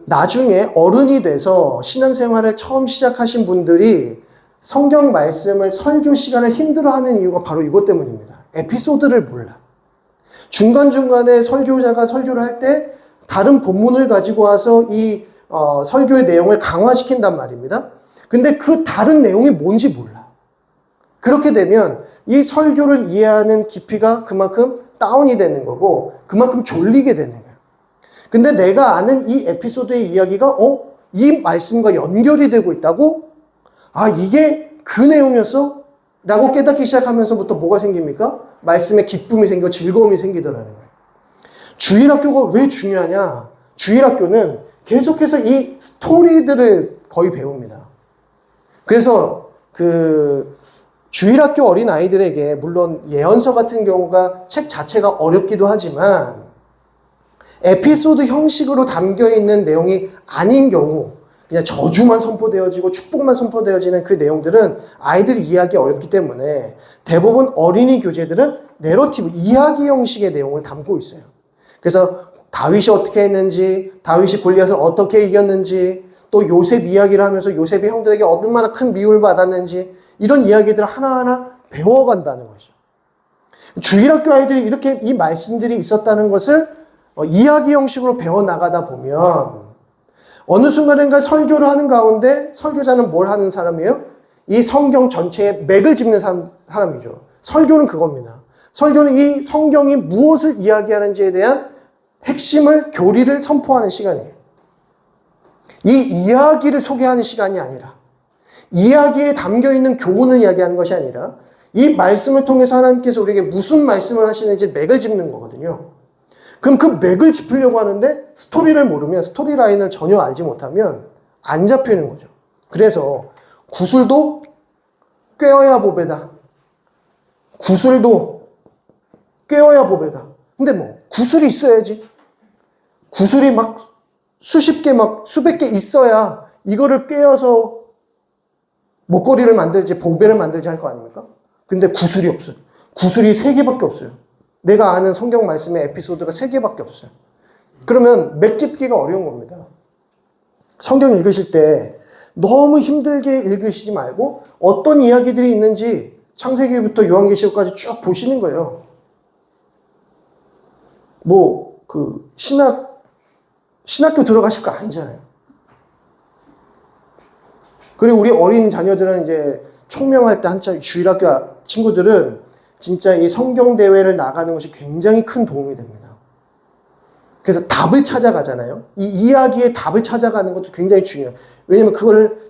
나중에 어른이 돼서 신앙생활을 처음 시작하신 분들이 성경 말씀을 설교 시간을 힘들어하는 이유가 바로 이것 때문입니다. 에피소드를 몰라. 중간중간에 설교자가 설교를 할 때 다른 본문을 가지고 와서 이 설교의 내용을 강화시킨단 말입니다. 근데 그 다른 내용이 뭔지 몰라. 그렇게 되면 이 설교를 이해하는 깊이가 그만큼 다운이 되는 거고 그만큼 졸리게 되는 거예요. 근데 내가 아는 이 에피소드의 이야기가 이 말씀과 연결이 되고 있다고? 이게 그 내용이었어? 라고 깨닫기 시작하면서부터 뭐가 생깁니까? 말씀에 기쁨이 생기고 즐거움이 생기더라는 거예요. 주일학교가 왜 중요하냐? 주일학교는 계속해서 이 스토리들을 거의 배웁니다. 그래서 주일학교 어린 아이들에게 물론 예언서 같은 경우가 책 자체가 어렵기도 하지만 에피소드 형식으로 담겨있는 내용이 아닌 경우 그냥 저주만 선포되어지고 축복만 선포되어지는 그 내용들은 아이들이 이해하기 어렵기 때문에 대부분 어린이 교재들은 내러티브, 이야기 형식의 내용을 담고 있어요. 그래서 다윗이 어떻게 했는지, 다윗이 골리앗을 어떻게 이겼는지, 또 요셉 이야기를 하면서 요셉의 형들에게 얼마나 큰 미움을 받았는지 이런 이야기들을 하나하나 배워간다는 거죠. 주일학교 아이들이 이렇게 이 말씀들이 있었다는 것을 이야기 형식으로 배워나가다 보면 어느 순간인가 설교를 하는 가운데 설교자는 뭘 하는 사람이에요? 이 성경 전체에 맥을 짚는 사람이죠. 설교는 그겁니다. 설교는 이 성경이 무엇을 이야기하는지에 대한 핵심을, 교리를 선포하는 시간이에요. 이 이야기를 소개하는 시간이 아니라 이야기에 담겨있는 교훈을 이야기하는 것이 아니라 이 말씀을 통해서 하나님께서 우리에게 무슨 말씀을 하시는지 맥을 짚는 거거든요. 그럼 그 맥을 짚으려고 하는데 스토리를 모르면, 스토리 라인을 전혀 알지 못하면 안 잡히는 거죠. 그래서 구슬도 꿰어야 보배다. 구슬도 꿰어야 보배다. 근데 뭐 구슬이 있어야지. 구슬이 막 수십 개, 막 수백 개 있어야 이거를 꿰어서 목걸이를 만들지, 보배를 만들지 할 거 아닙니까? 근데 구슬이 없어요. 구슬이 3개밖에 없어요. 내가 아는 성경 말씀의 에피소드가 3개밖에 없어요. 그러면 맥 짚기가 어려운 겁니다. 성경 읽으실 때 너무 힘들게 읽으시지 말고 어떤 이야기들이 있는지 창세기부터 요한계시록까지 쭉 보시는 거예요. 신학교 들어가실 거 아니잖아요. 그리고 우리 어린 자녀들은 이제 총명할 때 한참 주일학교 친구들은 진짜 이 성경 대회를 나가는 것이 굉장히 큰 도움이 됩니다. 그래서 답을 찾아가잖아요. 이 이야기의 답을 찾아가는 것도 굉장히 중요해요. 왜냐면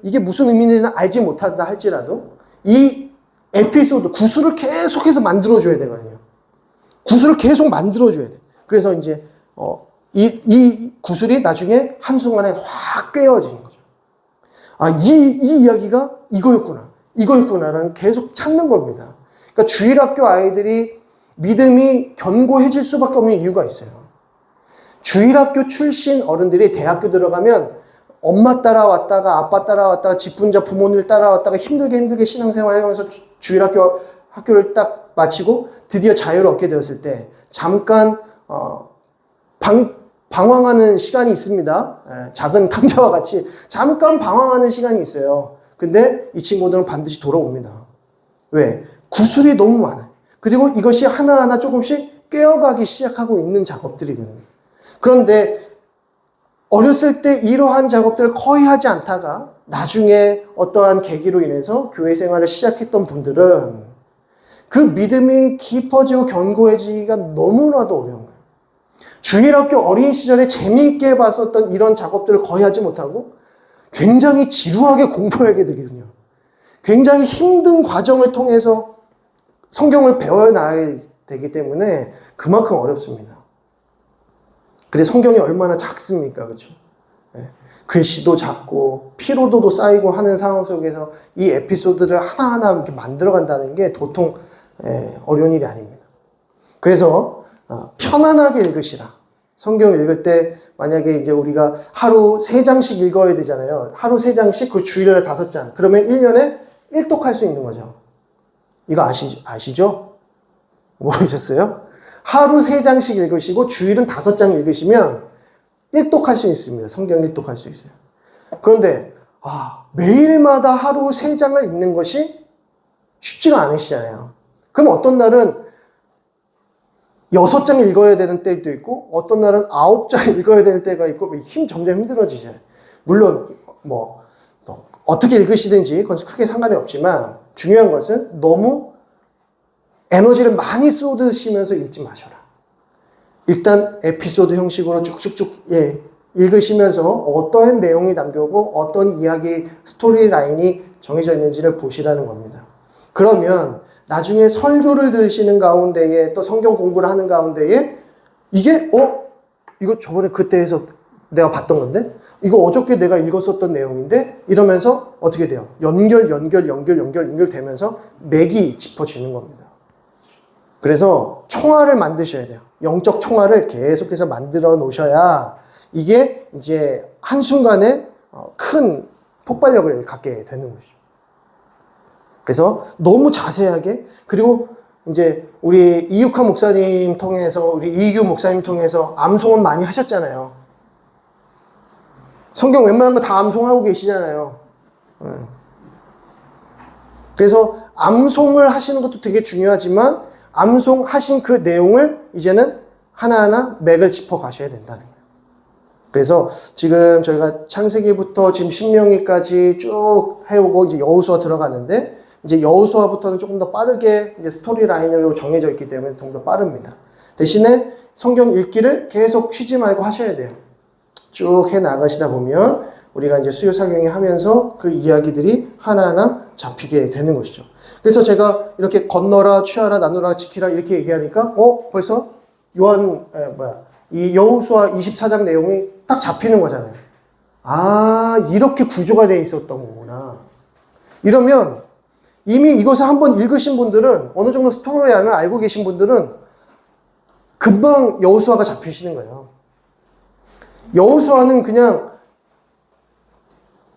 이게 무슨 의미인지는 알지 못한다 할지라도 이 에피소드, 구슬을 계속해서 만들어줘야 되거든요. 구슬을 계속 만들어줘야 돼. 그래서 이제 이 구슬이 나중에 한순간에 확 꿰어지는 거죠. 이 이야기가 이거였구나라는 계속 찾는 겁니다. 그러니까 주일학교 아이들이 믿음이 견고해질 수밖에 없는 이유가 있어요. 주일학교 출신 어른들이 대학교 들어가면 엄마 따라왔다가 아빠 따라왔다가 집 분자 부모님을 따라왔다가 힘들게 신앙생활을 하면서 학교를 딱 마치고 드디어 자유를 얻게 되었을 때 잠깐 방황하는 시간이 있습니다. 작은 탕자와 같이 잠깐 방황하는 시간이 있어요. 근데 이 친구들은 반드시 돌아옵니다. 왜? 구슬이 너무 많아요. 그리고 이것이 하나하나 조금씩 깨어가기 시작하고 있는 작업들이거든요. 그런데 어렸을 때 이러한 작업들을 거의 하지 않다가 나중에 어떠한 계기로 인해서 교회 생활을 시작했던 분들은 그 믿음이 깊어지고 견고해지기가 너무나도 어려운 거예요. 주일학교 어린 시절에 재미있게 봤었던 이런 작업들을 거의 하지 못하고 굉장히 지루하게 공부하게 되거든요. 굉장히 힘든 과정을 통해서 성경을 배워나가게 되기 때문에 그만큼 어렵습니다. 근데 성경이 얼마나 작습니까? 그렇죠? 글씨도 작고 피로도도 쌓이고 하는 상황 속에서 이 에피소드를 하나하나 이렇게 만들어간다는 게 도통 어려운 일이 아닙니다. 그래서 편안하게 읽으시라. 성경 읽을 때 만약에 이제 우리가 하루 3장씩 읽어야 되잖아요. 하루 3장씩 그 주일날 5장. 그러면 1년에 1독할 수 있는 거죠. 이거 아시죠? 모르셨어요? 하루 3장씩 읽으시고 주일은 5장 읽으시면 1독할 수 있습니다. 성경 1독할 수 있어요. 그런데 매일마다 하루 3장을 읽는 것이 쉽지가 않으시잖아요. 그럼 어떤 날은 6장 읽어야 되는 때도 있고 어떤 날은 9장 읽어야 되는 때가 있고 점점 힘들어지잖아요. 물론 어떻게 읽으시든지 그것은 크게 상관이 없지만 중요한 것은 너무 에너지를 많이 쏟으시면서 읽지 마셔라. 일단 에피소드 형식으로 쭉쭉쭉 읽으시면서 어떠한 내용이 담겨고 어떤 이야기 스토리 라인이 정해져 있는지를 보시라는 겁니다. 그러면 나중에 설교를 들으시는 가운데에 또 성경 공부를 하는 가운데에 이게 이거 저번에 그때에서 내가 봤던 건데 이거 어저께 내가 읽었었던 내용인데 이러면서 어떻게 돼요? 연결되면서 맥이 짚어지는 겁니다. 그래서 총알을 만드셔야 돼요. 영적 총알을 계속해서 만들어 놓으셔야 이게 이제 한순간에 큰 폭발력을 갖게 되는 것이죠. 그래서 너무 자세하게 그리고 이제 우리 이육하 목사님 통해서 우리 이규 목사님 통해서 암송은 많이 하셨잖아요. 성경 웬만한 거 다 암송하고 계시잖아요. 그래서 암송을 하시는 것도 되게 중요하지만 암송하신 그 내용을 이제는 하나하나 맥을 짚어 가셔야 된다는 거예요. 그래서 지금 저희가 창세기부터 지금 신명기까지 쭉 해오고 이제 여호수아 들어가는데 이제 여호수아부터는 조금 더 빠르게 이제 스토리 라인으로 정해져 있기 때문에 좀 더 빠릅니다. 대신에 성경 읽기를 계속 쉬지 말고 하셔야 돼요. 쭉 해 나가시다 보면 우리가 이제 수요 사경이 하면서 그 이야기들이 하나하나 잡히게 되는 것이죠. 그래서 제가 이렇게 건너라, 취하라, 나누라, 지키라 이렇게 얘기하니까 벌써 이 여호수아 24장 내용이 딱 잡히는 거잖아요. 이렇게 구조가 되어 있었던 거구나. 이러면 이미 이것을 한번 읽으신 분들은 어느 정도 스토리라인을 알고 계신 분들은 금방 여호수아가 잡히시는 거예요. 여호수아는 그냥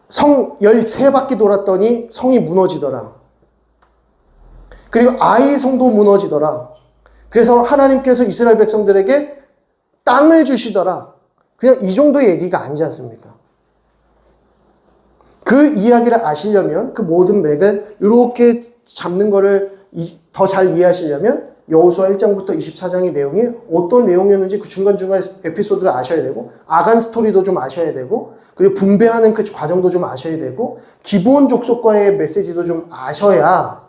성 13바퀴 돌았더니 성이 무너지더라. 그리고 아이 성도 무너지더라. 그래서 하나님께서 이스라엘 백성들에게 땅을 주시더라. 그냥 이 정도의 얘기가 아니지 않습니까? 그 이야기를 아시려면 그 모든 맥을 이렇게 잡는 거를 더 잘 이해하시려면 여호수아 1장부터 24장의 내용이 어떤 내용이었는지 그 중간중간 에피소드를 아셔야 되고 아간 스토리도 좀 아셔야 되고 그리고 분배하는 그 과정도 좀 아셔야 되고 기본 족속과의 메시지도 좀 아셔야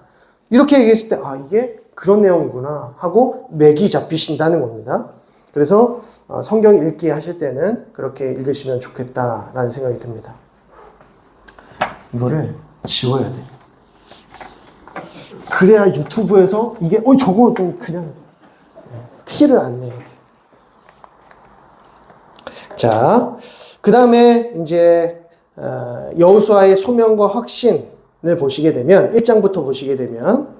이렇게 얘기했을 때 이게 그런 내용이구나 하고 맥이 잡히신다는 겁니다. 그래서 성경 읽기 하실 때는 그렇게 읽으시면 좋겠다라는 생각이 듭니다. 이거를 지워야 돼요. 그래야 유튜브에서 이게 저거 좀 그냥 티를 안 내야 돼요. 자, 그 다음에 이제 여호수아의 소명과 확신을 보시게 되면 1장부터 보시게 되면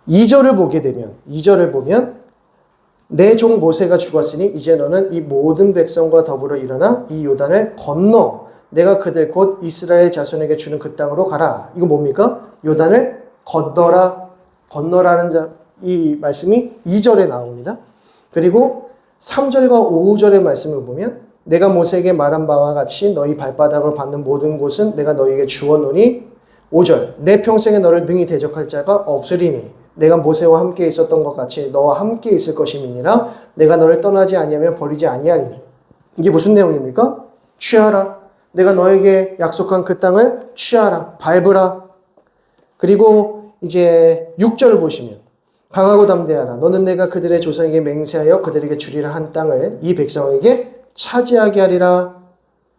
2절을 보면 내 종 모세가 죽었으니 이제 너는 이 모든 백성과 더불어 일어나 이 요단을 건너 내가 그들 곧 이스라엘 자손에게 주는 그 땅으로 가라. 이거 뭡니까? 요단을 건너라는 이 말씀이 2절에 나옵니다. 그리고 3절과 5절의 말씀을 보면 내가 모세에게 말한 바와 같이 너희 발바닥을 밟는 모든 곳은 내가 너희에게 주었노니 5절 내 평생에 너를 능히 대적할 자가 없으리니 내가 모세와 함께 있었던 것 같이 너와 함께 있을 것임이니라 내가 너를 떠나지 아니하며 버리지 아니하리니. 이게 무슨 내용입니까? 취하라. 내가 너에게 약속한 그 땅을 취하라. 밟으라. 그리고 이제 6절을 보시면 강하고 담대하라. 너는 내가 그들의 조상에게 맹세하여 그들에게 주리라 한 땅을 이 백성에게 차지하게 하리라.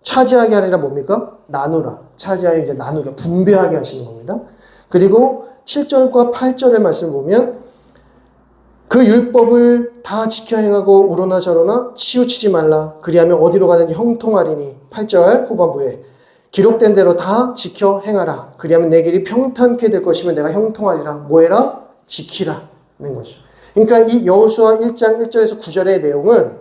차지하게 하리라 뭡니까? 나누라. 차지하여 이제 나누라. 분배하게 하시는 겁니다. 그리고 7절과 8절의 말씀을 보면 그 율법을 다 지켜 행하고 우러나 저러나 치우치지 말라. 그리하면 어디로 가든지 형통하리니. 8절 후반부에 기록된 대로 다 지켜 행하라. 그리하면 내 길이 평탄케 될 것이면 내가 형통하리라. 뭐해라? 지키라는 거죠. 그러니까 이 여호수아 1장 1절에서 9절의 내용은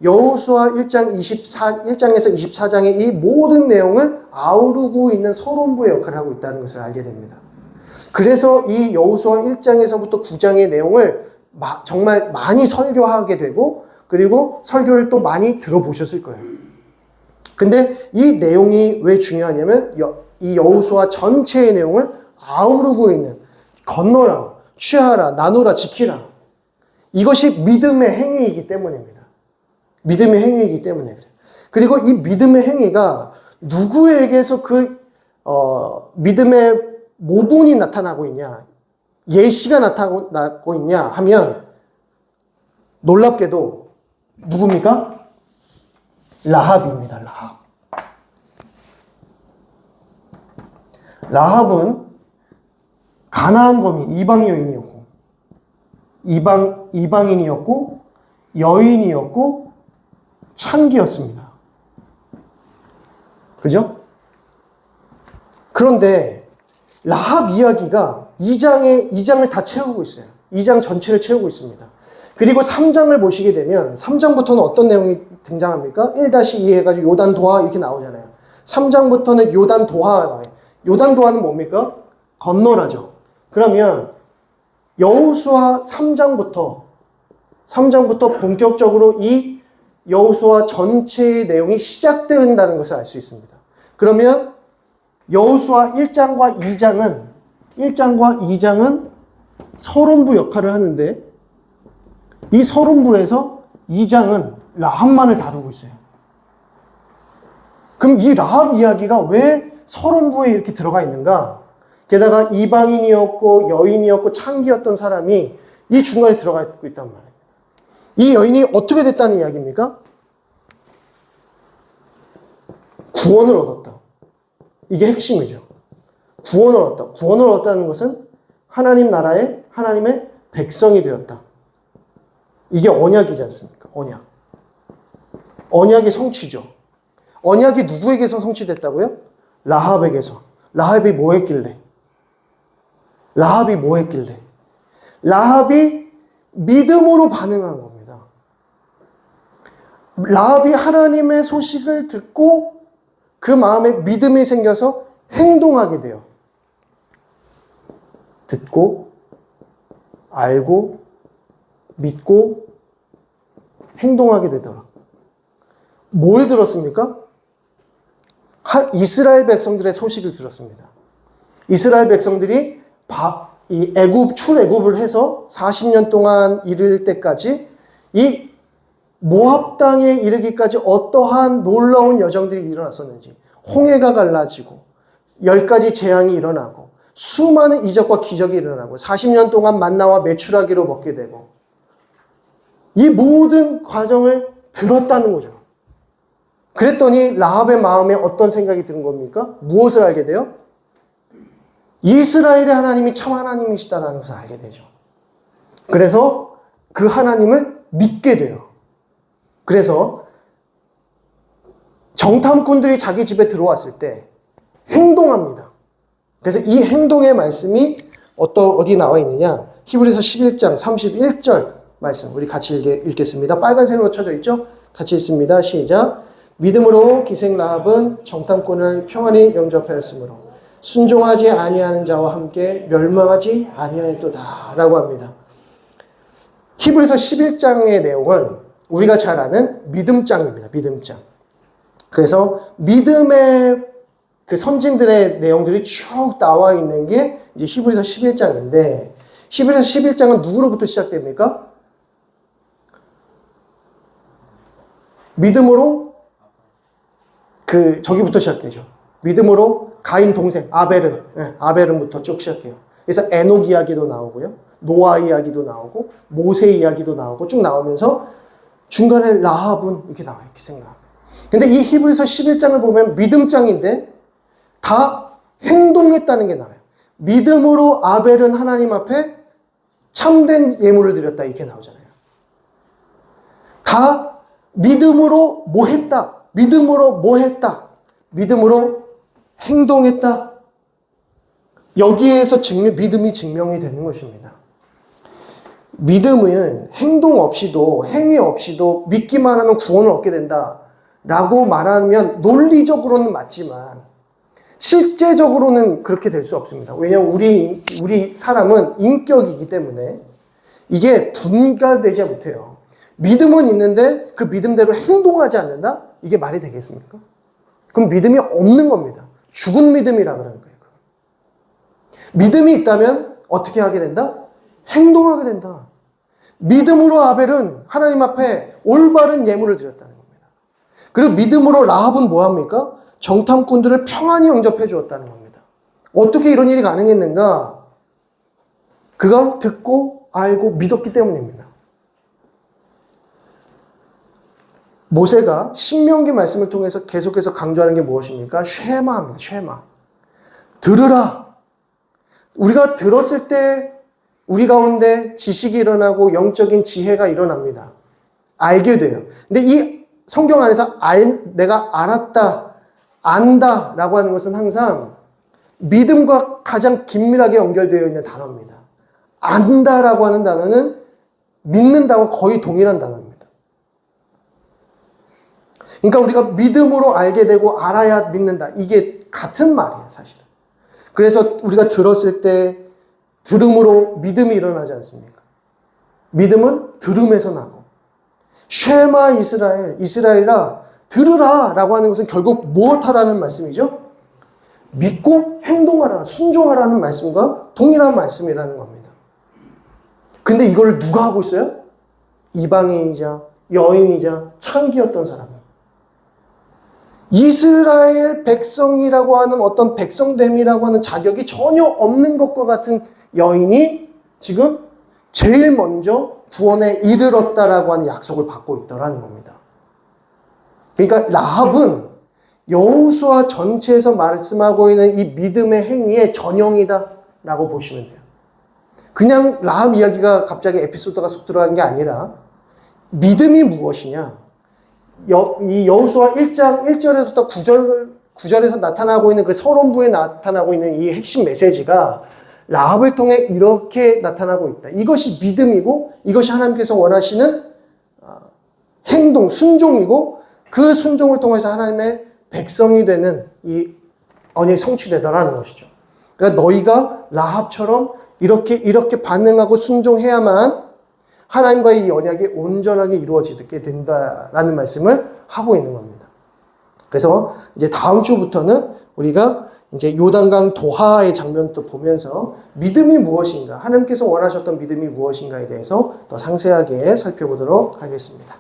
여호수아 1장에서 24장의 이 모든 내용을 아우르고 있는 서론부의 역할을 하고 있다는 것을 알게 됩니다. 그래서 이 여호수아 1장에서부터 9장의 내용을 정말 많이 설교하게 되고 그리고 설교를 또 많이 들어보셨을 거예요. 근데 이 내용이 왜 중요하냐면 이 여호수아 전체의 내용을 아우르고 있는 건너라, 취하라, 나누라, 지키라. 이것이 믿음의 행위이기 때문입니다. 믿음의 행위이기 때문에 그래요. 그리고 이 믿음의 행위가 누구에게서 믿음의 모본이 나타나고 있냐, 예시가 나타나고 있냐 하면 놀랍게도 누굽니까? 라합입니다. 라합은 가나안 거민, 이방 여인이었고, 이방인이었고, 여인이었고, 창기였습니다. 그죠? 그런데 라합 이야기가 2장을 다 채우고 있어요. 2장 전체를 채우고 있습니다. 그리고 3장을 보시게 되면 3장부터는 어떤 내용이 등장합니까? 1-2 해가지고 요단 도하 이렇게 나오잖아요. 3장부터는 요단 도하가 나와요. 요단 도하는 뭡니까? 건너라죠. 그러면 여호수아 3장부터 본격적으로 이 여호수아 전체의 내용이 시작된다는 것을 알 수 있습니다. 그러면 여호수아 1장과 2장은 서론부 역할을 하는데 이 서론부에서 2장은 라합만을 다루고 있어요. 그럼 이 라합 이야기가 왜 서론부에 이렇게 들어가 있는가? 게다가 이방인이었고 여인이었고 창기였던 사람이 이 중간에 들어가 있고 있단 말이에요. 이 여인이 어떻게 됐다는 이야기입니까? 구원을 얻었다. 이게 핵심이죠. 구원을 얻었다. 구원을 얻었다는 것은 하나님 나라의 하나님의 백성이 되었다. 이게 언약이지 않습니까? 언약의 성취죠. 언약이 누구에게서 성취됐다고요? 라합에게서. 라합이 뭐 했길래? 라합이 믿음으로 반응한 겁니다. 라합이 하나님의 소식을 듣고 그 마음에 믿음이 생겨서 행동하게 돼요. 듣고, 알고, 믿고, 행동하게 되더라. 뭘 들었습니까? 이스라엘 백성들의 소식을 들었습니다. 이스라엘 백성들이 출애굽을 해서 40년 동안 이를 때까지 이 모압 땅에 이르기까지 어떠한 놀라운 여정들이 일어났었는지, 홍해가 갈라지고 10가지 재앙이 일어나고 수많은 이적과 기적이 일어나고 40년 동안 만나와 메추라기로 먹게 되고 이 모든 과정을 들었다는 거죠. 그랬더니 라합의 마음에 어떤 생각이 드는 겁니까? 무엇을 알게 돼요? 이스라엘의 하나님이 참 하나님이시다라는 것을 알게 되죠. 그래서 그 하나님을 믿게 돼요. 그래서 정탐꾼들이 자기 집에 들어왔을 때 행동합니다. 그래서 이 행동의 말씀이 어디 나와 있느냐? 히브리서 11장 31절 말씀 우리 같이 읽겠습니다. 빨간색으로 쳐져 있죠? 같이 읽습니다. 시작. 믿음으로 기생 라합은 정탐꾼을 평안히 영접하였으므로 순종하지 아니하는 자와 함께 멸망하지 아니하였도다 라고 합니다. 히브리서 11장의 내용은 우리가 잘 아는 믿음장입니다. 믿음장. 그래서 믿음의 그 선진들의 내용들이 쭉 나와 있는 게 이제 히브리서 11장인데 히브리서 11장은 누구로부터 시작됩니까? 믿음으로 저기부터 시작되죠. 믿음으로 가인 동생 아벨은부터 쭉 시작해요. 그래서 에녹 이야기도 나오고요. 노아 이야기도 나오고 모세 이야기도 나오고 쭉 나오면서 중간에 라합은 이렇게 나와요. 이렇게 생각. 근데 이 히브리서 11장을 보면 믿음장인데 다 행동했다는 게 나와요. 믿음으로 아벨은 하나님 앞에 참된 예물을 드렸다 이렇게 나오잖아요. 다 믿음으로 뭐 했다. 믿음으로 뭐 했다. 믿음으로 행동했다. 여기에서 믿음이 증명이 되는 것입니다. 믿음은 행동 없이도 행위 없이도 믿기만 하면 구원을 얻게 된다 라고 말하면 논리적으로는 맞지만 실제적으로는 그렇게 될 수 없습니다. 왜냐하면 우리 사람은 인격이기 때문에 이게 분간되지 못해요. 믿음은 있는데 그 믿음대로 행동하지 않는다? 이게 말이 되겠습니까? 그럼 믿음이 없는 겁니다. 죽은 믿음이라 그러는 거예요. 믿음이 있다면 어떻게 하게 된다? 행동하게 된다. 믿음으로 아벨은 하나님 앞에 올바른 예물을 드렸다는 겁니다. 그리고 믿음으로 라합은 뭐합니까? 정탐꾼들을 평안히 영접해 주었다는 겁니다. 어떻게 이런 일이 가능했는가? 그가 듣고 알고 믿었기 때문입니다. 모세가 신명기 말씀을 통해서 계속해서 강조하는 게 무엇입니까? 쉐마입니다. 쉐마. 들으라. 우리가 들었을 때 우리 가운데 지식이 일어나고 영적인 지혜가 일어납니다. 알게 돼요. 근데 이 성경 안에서 내가 알았다, 안다 라고 하는 것은 항상 믿음과 가장 긴밀하게 연결되어 있는 단어입니다. 안다라고 하는 단어는 믿는다와 거의 동일한 단어입니다. 그러니까 우리가 믿음으로 알게 되고 알아야 믿는다. 이게 같은 말이에요, 사실은. 그래서 우리가 들었을 때 들음으로 믿음이 일어나지 않습니까? 믿음은 들음에서 나고 쉐마 이스라엘아 들으라 라고 하는 것은 결국 무엇하라는 말씀이죠? 믿고 행동하라, 순종하라는 말씀과 동일한 말씀이라는 겁니다. 근데 이걸 누가 하고 있어요? 이방인이자 여인이자 창기였던 사람은 이스라엘 백성이라고 하는 어떤 백성됨이라고 하는 자격이 전혀 없는 것과 같은 여인이 지금 제일 먼저 구원에 이르렀다라고 하는 약속을 받고 있다라는 겁니다. 그러니까 라합은 여호수아 전체에서 말씀하고 있는 이 믿음의 행위의 전형이다라고 보시면 돼요. 그냥 라합 이야기가 갑자기 에피소드가 쏙 들어간 게 아니라 믿음이 무엇이냐? 이 여호수아 1장 1절에서부터 9절에서 나타나고 있는 그 서론부에 나타나고 있는 이 핵심 메시지가 라합을 통해 이렇게 나타나고 있다. 이것이 믿음이고 이것이 하나님께서 원하시는 행동, 순종이고 그 순종을 통해서 하나님의 백성이 되는 이 언약이 성취되더라는 것이죠. 그러니까 너희가 라합처럼 이렇게 반응하고 순종해야만 하나님과의 이 언약이 온전하게 이루어지게 된다라는 말씀을 하고 있는 겁니다. 그래서 이제 다음 주부터는 우리가 이제 요단강 도하의 장면도 보면서 믿음이 무엇인가, 하나님께서 원하셨던 믿음이 무엇인가에 대해서 더 상세하게 살펴보도록 하겠습니다.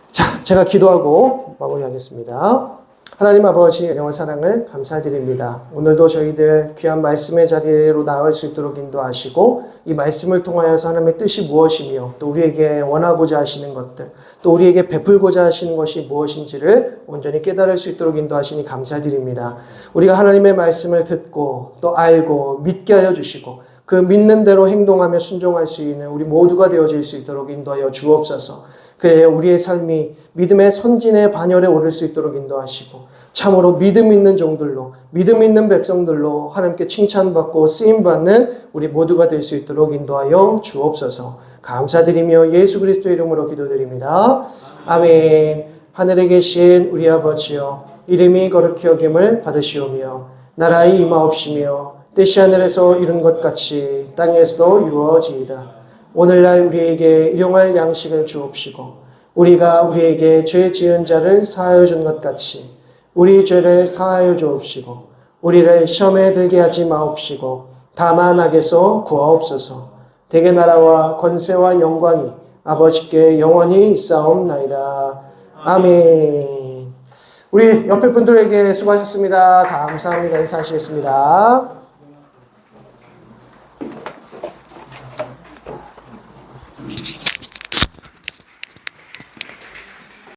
자, 제가 기도하고 마무리하겠습니다. 하나님 아버지 영원 사랑을 감사드립니다. 오늘도 저희들 귀한 말씀의 자리로 나올 수 있도록 인도하시고 이 말씀을 통하여서 하나님의 뜻이 무엇이며 또 우리에게 원하고자 하시는 것들 또 우리에게 베풀고자 하시는 것이 무엇인지를 온전히 깨달을 수 있도록 인도하시니 감사드립니다. 우리가 하나님의 말씀을 듣고 또 알고 믿게 하여 주시고 그 믿는 대로 행동하며 순종할 수 있는 우리 모두가 되어질 수 있도록 인도하여 주옵소서. 그래야 우리의 삶이 믿음의 선진의 반열에 오를 수 있도록 인도하시고 참으로 믿음 있는 종들로 믿음 있는 백성들로 하나님께 칭찬받고 쓰임받는 우리 모두가 될 수 있도록 인도하여 주옵소서. 감사드리며 예수 그리스도의 이름으로 기도드립니다. 아멘. 하늘에 계신 우리 아버지여 이름이 거룩히 여김을 받으시오며 나라의 임하옵시며 뜻이 하늘에서 이룬 것 같이 땅에서도 이루어지이다. 오늘날 우리에게 일용할 양식을 주옵시고 우리가 우리에게 죄 지은 자를 사하여 준 것 같이 우리 죄를 사하여 주옵시고 우리를 시험에 들게 하지 마옵시고 다만 악에서 구하옵소서. 대개 나라와 권세와 영광이 아버지께 영원히 있사옵나이다. 아멘. 우리 옆에 분들에게 수고하셨습니다. 감사합니다. 인사하시겠습니다.